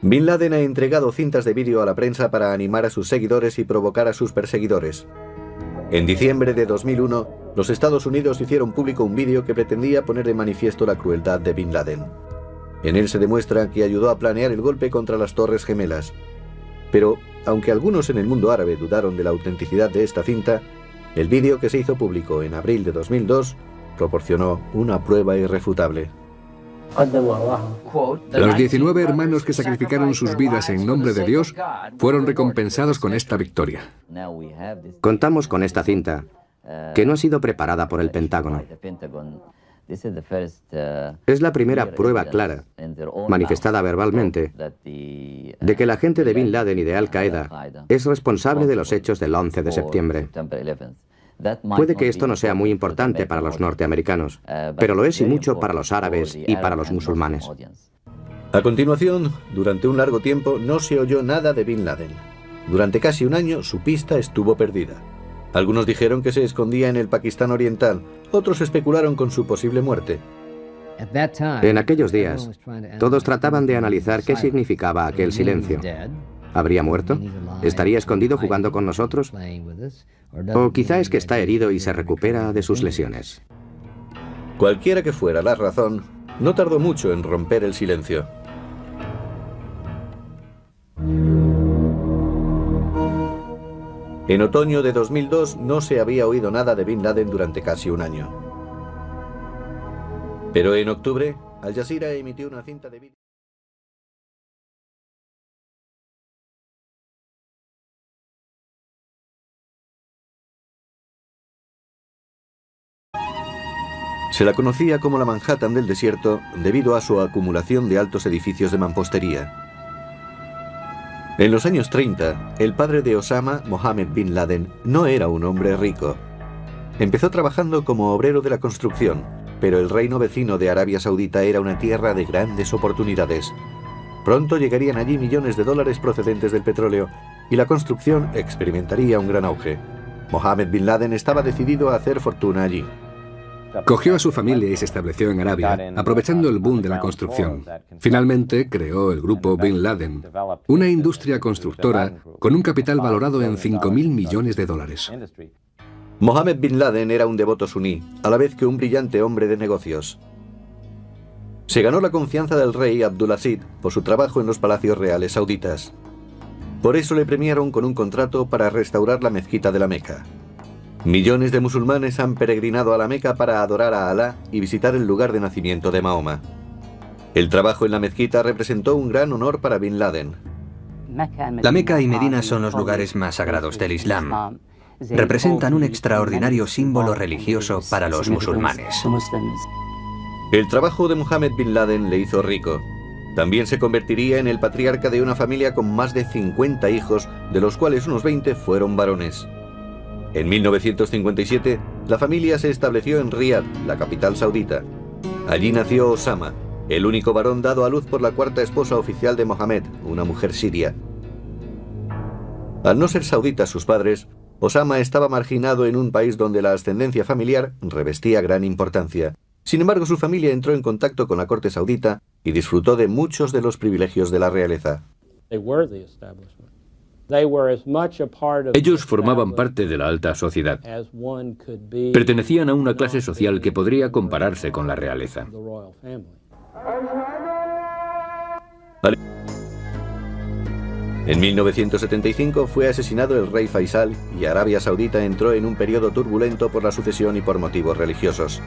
Bin Laden ha entregado cintas de vídeo a la prensa para animar a sus seguidores y provocar a sus perseguidores. En diciembre de 2001, los Estados Unidos hicieron público un vídeo que pretendía poner de manifiesto la crueldad de Bin Laden. En él se demuestra que ayudó a planear el golpe contra las Torres Gemelas. Pero, aunque algunos en el mundo árabe dudaron de la autenticidad de esta cinta, el vídeo que se hizo público en abril de 2002 proporcionó una prueba irrefutable. Los 19 hermanos que sacrificaron sus vidas en nombre de Dios fueron recompensados con esta victoria. Contamos con esta cinta, que no ha sido preparada por el Pentágono. Es la primera prueba clara, manifestada verbalmente, de que la gente de Bin Laden y de Al-Qaeda es responsable de los hechos del 11 de septiembre. Puede que esto no sea muy importante para los norteamericanos, pero lo es y mucho para los árabes y para los musulmanes. A continuación, durante un largo tiempo no se oyó nada de Bin Laden. Durante casi un año su pista estuvo perdida. Algunos dijeron que se escondía en el Pakistán oriental, otros especularon con su posible muerte. En aquellos días, todos trataban de analizar qué significaba aquel silencio. ¿Habría muerto? ¿Estaría escondido jugando con nosotros? O quizá es que está herido y se recupera de sus lesiones. Cualquiera que fuera la razón, no tardó mucho en romper el silencio. En otoño de 2002 no se había oído nada de Bin Laden durante casi un año. Pero en octubre, Al Jazeera emitió una cinta de vídeo. Se la conocía como la Manhattan del desierto debido a su acumulación de altos edificios de mampostería. En los años 30, el padre de Osama, Mohammed bin Laden, no era un hombre rico. Empezó trabajando como obrero de la construcción, pero el reino vecino de Arabia Saudita era una tierra de grandes oportunidades. Pronto llegarían allí millones de dólares procedentes del petróleo y la construcción experimentaría un gran auge. Mohammed bin Laden estaba decidido a hacer fortuna allí. Cogió a su familia y se estableció en Arabia, aprovechando el boom de la construcción. Finalmente creó el grupo Bin Laden, una industria constructora con un capital valorado en 5.000 millones de dólares. Mohammed bin Laden era un devoto suní, a la vez que un brillante hombre de negocios. Se ganó la confianza del rey Abdulaziz por su trabajo en los palacios reales sauditas. Por eso le premiaron con un contrato para restaurar la mezquita de la Meca. Millones de musulmanes han peregrinado a la Meca para adorar a Alá y visitar el lugar de nacimiento de Mahoma. El trabajo en la mezquita representó un gran honor para Bin Laden. La Meca y Medina son los lugares más sagrados del Islam. Representan un extraordinario símbolo religioso para los musulmanes. El trabajo de Mohammed bin Laden le hizo rico. También se convertiría en el patriarca de una familia con más de 50 hijos, de los cuales unos 20 fueron varones. En 1957, la familia se estableció en Riad, la capital saudita. Allí nació Osama, el único varón dado a luz por la cuarta esposa oficial de Mohammed, una mujer siria. Al no ser sauditas sus padres, Osama estaba marginado en un país donde la ascendencia familiar revestía gran importancia. Sin embargo, su familia entró en contacto con la corte saudita y disfrutó de muchos de los privilegios de la realeza. Ellos formaban parte de la alta sociedad. Pertenecían a una clase social que podría compararse con la realeza. En 1975 fue asesinado el rey Faisal y Arabia Saudita entró en un periodo turbulento por la sucesión y por motivos religiosos.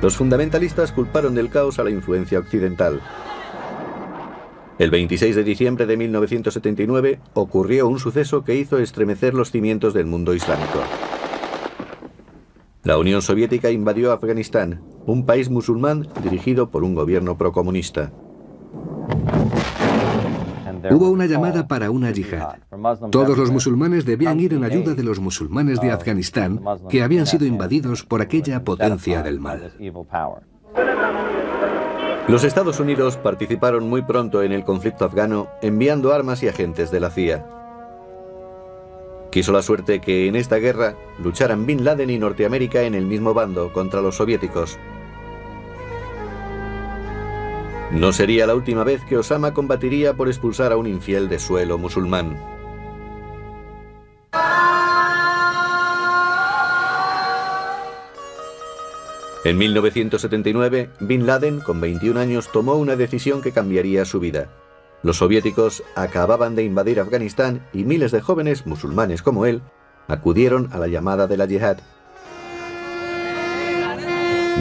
Los fundamentalistas culparon del caos a la influencia occidental. El 26 de diciembre de 1979 ocurrió un suceso que hizo estremecer los cimientos del mundo islámico. La Unión Soviética invadió Afganistán, un país musulmán dirigido por un gobierno procomunista. Hubo una llamada para una yihad. Todos los musulmanes debían ir en ayuda de los musulmanes de Afganistán que habían sido invadidos por aquella potencia del mal. Los Estados Unidos participaron muy pronto en el conflicto afgano, enviando armas y agentes de la CIA. Quiso la suerte que en esta guerra lucharan Bin Laden y Norteamérica en el mismo bando contra los soviéticos. No sería la última vez que Osama combatiría por expulsar a un infiel de suelo musulmán. En 1979, Bin Laden, con 21 años, tomó una decisión que cambiaría su vida. Los soviéticos acababan de invadir Afganistán y miles de jóvenes musulmanes como él acudieron a la llamada de la yihad.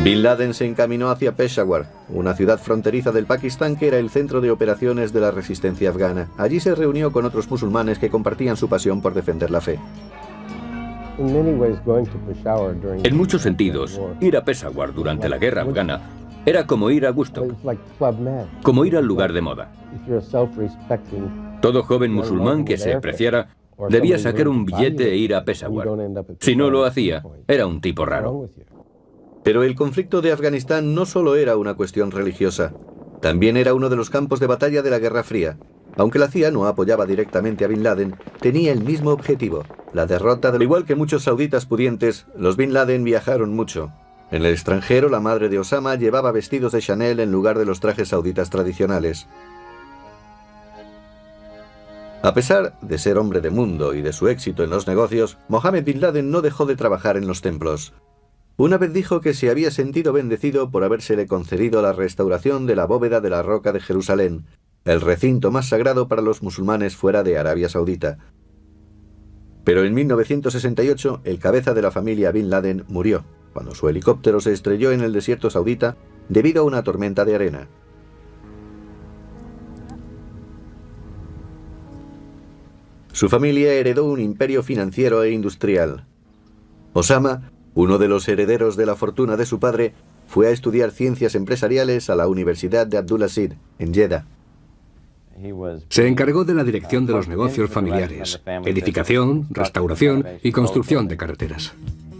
Bin Laden se encaminó hacia Peshawar, una ciudad fronteriza del Pakistán que era el centro de operaciones de la resistencia afgana. Allí se reunió con otros musulmanes que compartían su pasión por defender la fe. En muchos sentidos, ir a Peshawar durante la guerra afgana era como ir a Woodstock, como ir al lugar de moda. Todo joven musulmán que se apreciara debía sacar un billete e ir a Peshawar. Si no lo hacía, era un tipo raro. Pero el conflicto de Afganistán no solo era una cuestión religiosa, también era uno de los campos de batalla de la Guerra Fría. Aunque la CIA no apoyaba directamente a Bin Laden, tenía el mismo objetivo, la derrota. Al igual que muchos sauditas pudientes, los Bin Laden viajaron mucho. En el extranjero, la madre de Osama llevaba vestidos de Chanel en lugar de los trajes sauditas tradicionales. A pesar de ser hombre de mundo y de su éxito en los negocios, Mohammed bin Laden no dejó de trabajar en los templos. Una vez dijo que se había sentido bendecido por habérsele concedido la restauración de la bóveda de la Roca de Jerusalén, el recinto más sagrado para los musulmanes fuera de Arabia Saudita. Pero en 1968, el cabeza de la familia bin Laden murió, cuando su helicóptero se estrelló en el desierto saudita debido a una tormenta de arena. Su familia heredó un imperio financiero e industrial. Osama, uno de los herederos de la fortuna de su padre, fue a estudiar ciencias empresariales a la Universidad de Abdulaziz, en Jeddah. Se encargó de la dirección de los negocios familiares, edificación, restauración y construcción de carreteras.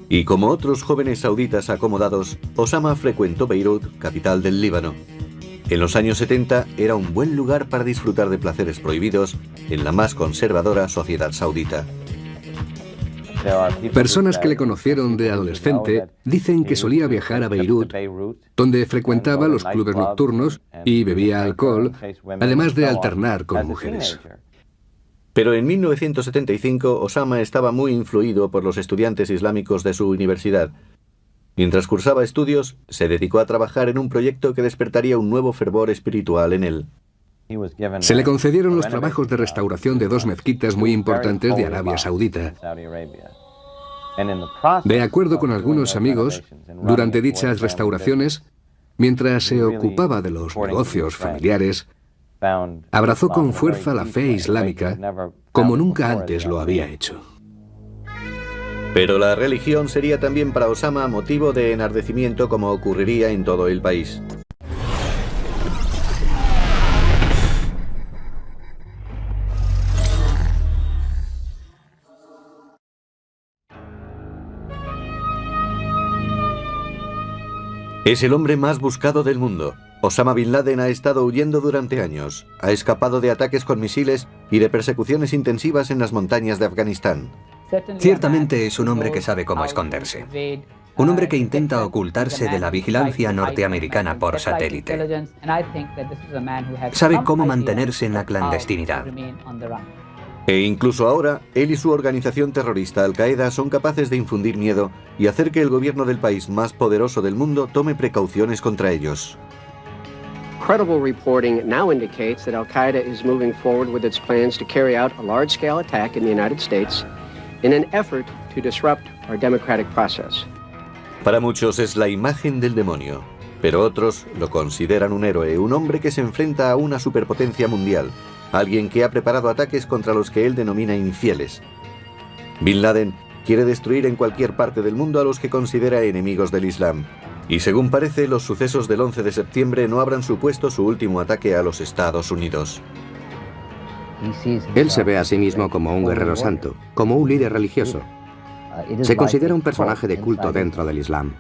Y como otros jóvenes sauditas acomodados, Osama frecuentó Beirut, capital del Líbano. En los años 70 era un buen lugar para disfrutar de placeres prohibidos en la más conservadora sociedad saudita. Personas que le conocieron de adolescente dicen que solía viajar a Beirut, donde frecuentaba los clubes nocturnos y bebía alcohol, además de alternar con mujeres. Pero en 1975 Osama estaba muy influido por los estudiantes islámicos de su universidad. Mientras cursaba estudios, se dedicó a trabajar en un proyecto que despertaría un nuevo fervor espiritual en él. Se le concedieron los trabajos de restauración de dos mezquitas muy importantes de Arabia Saudita. De acuerdo con algunos amigos, durante dichas restauraciones, mientras se ocupaba de los negocios familiares, abrazó con fuerza la fe islámica como nunca antes lo había hecho. Pero la religión sería también para Osama motivo de enardecimiento, como ocurriría en todo el país. Es el hombre más buscado del mundo. Osama bin Laden ha estado huyendo durante años. Ha escapado de ataques con misiles y de persecuciones intensivas en las montañas de Afganistán. Ciertamente es un hombre que sabe cómo esconderse. Un hombre que intenta ocultarse de la vigilancia norteamericana por satélite. Sabe cómo mantenerse en la clandestinidad. E incluso ahora, él y su organización terrorista Al-Qaeda son capaces de infundir miedo y hacer que el gobierno del país más poderoso del mundo tome precauciones contra ellos. Credible reporting now indicates that Al-Qaeda is moving forward with its plans to carry out a large-scale attack in the United States in an effort to disrupt our democratic process. Para muchos es la imagen del demonio, pero otros lo consideran un héroe, un hombre que se enfrenta a una superpotencia mundial, alguien que ha preparado ataques contra los que él denomina infieles. Bin Laden quiere destruir en cualquier parte del mundo a los que considera enemigos del Islam. Y según parece, los sucesos del 11 de septiembre no habrán supuesto su último ataque a los Estados Unidos. Él se ve a sí mismo como un guerrero santo, como un líder religioso. Se considera un personaje de culto dentro del Islam.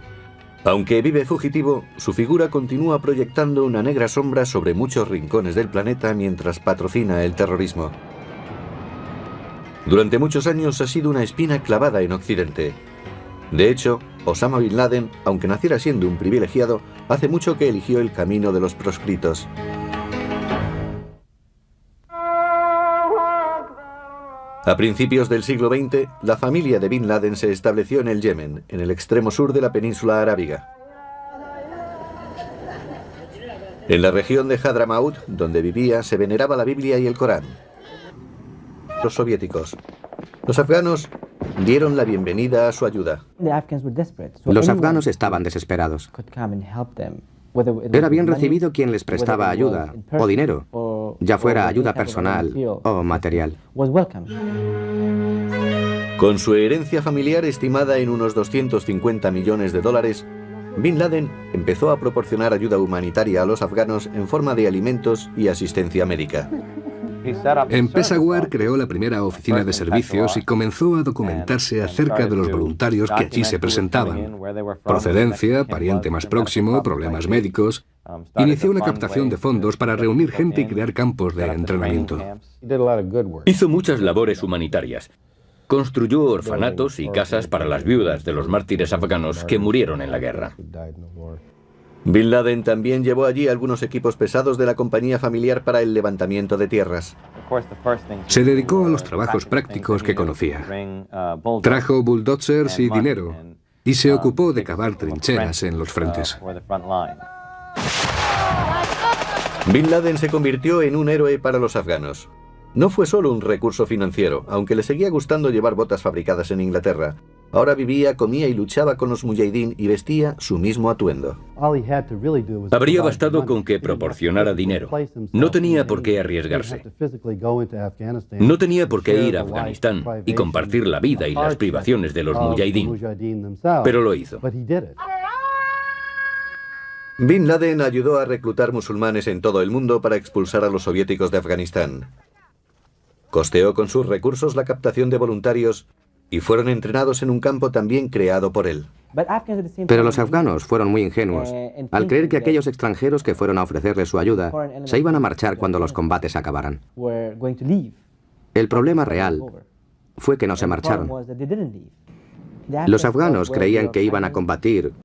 Aunque vive fugitivo, su figura continúa proyectando una negra sombra sobre muchos rincones del planeta mientras patrocina el terrorismo. Durante muchos años ha sido una espina clavada en Occidente. De hecho, Osama bin Laden, aunque naciera siendo un privilegiado, hace mucho que eligió el camino de los proscritos. A principios del siglo XX, la familia de Bin Laden se estableció en el Yemen, en el extremo sur de la península arábiga. En la región de Hadramaut, donde vivía, se veneraba la Biblia y el Corán. Los soviéticos. Los afganos dieron la bienvenida a su ayuda. Los afganos estaban desesperados. Era bien recibido quien les prestaba ayuda o dinero, ya fuera ayuda personal o material. Con su herencia familiar estimada en unos 250 millones de dólares, Bin Laden empezó a proporcionar ayuda humanitaria a los afganos en forma de alimentos y asistencia médica. En Peshawar creó la primera oficina de servicios y comenzó a documentarse acerca de los voluntarios que allí se presentaban. Procedencia, pariente más próximo, problemas médicos. Inició una captación de fondos para reunir gente y crear campos de entrenamiento. Hizo muchas labores humanitarias. construyó orfanatos y casas para las viudas de los mártires afganos que murieron en la guerra. Bin Laden también llevó allí algunos equipos pesados de la compañía familiar para el levantamiento de tierras. Se dedicó a los trabajos prácticos que conocía. Trajo bulldozers y dinero y se ocupó de cavar trincheras en los frentes. Bin Laden se convirtió en un héroe para los afganos. No fue solo un recurso financiero, aunque le seguía gustando llevar botas fabricadas en Inglaterra. Ahora vivía, comía y luchaba con los mujahidín y vestía su mismo atuendo. Habría bastado con que proporcionara dinero. No tenía por qué arriesgarse. No tenía por qué ir a Afganistán y compartir la vida y las privaciones de los mujahidín. Pero lo hizo. Bin Laden ayudó a reclutar musulmanes en todo el mundo para expulsar a los soviéticos de Afganistán. Costeó con sus recursos la captación de voluntarios y fueron entrenados en un campo también creado por él. Pero los afganos fueron muy ingenuos al creer que aquellos extranjeros que fueron a ofrecerles su ayuda se iban a marchar cuando los combates acabaran. El problema real fue que no se marcharon. Los afganos creían que iban a combatir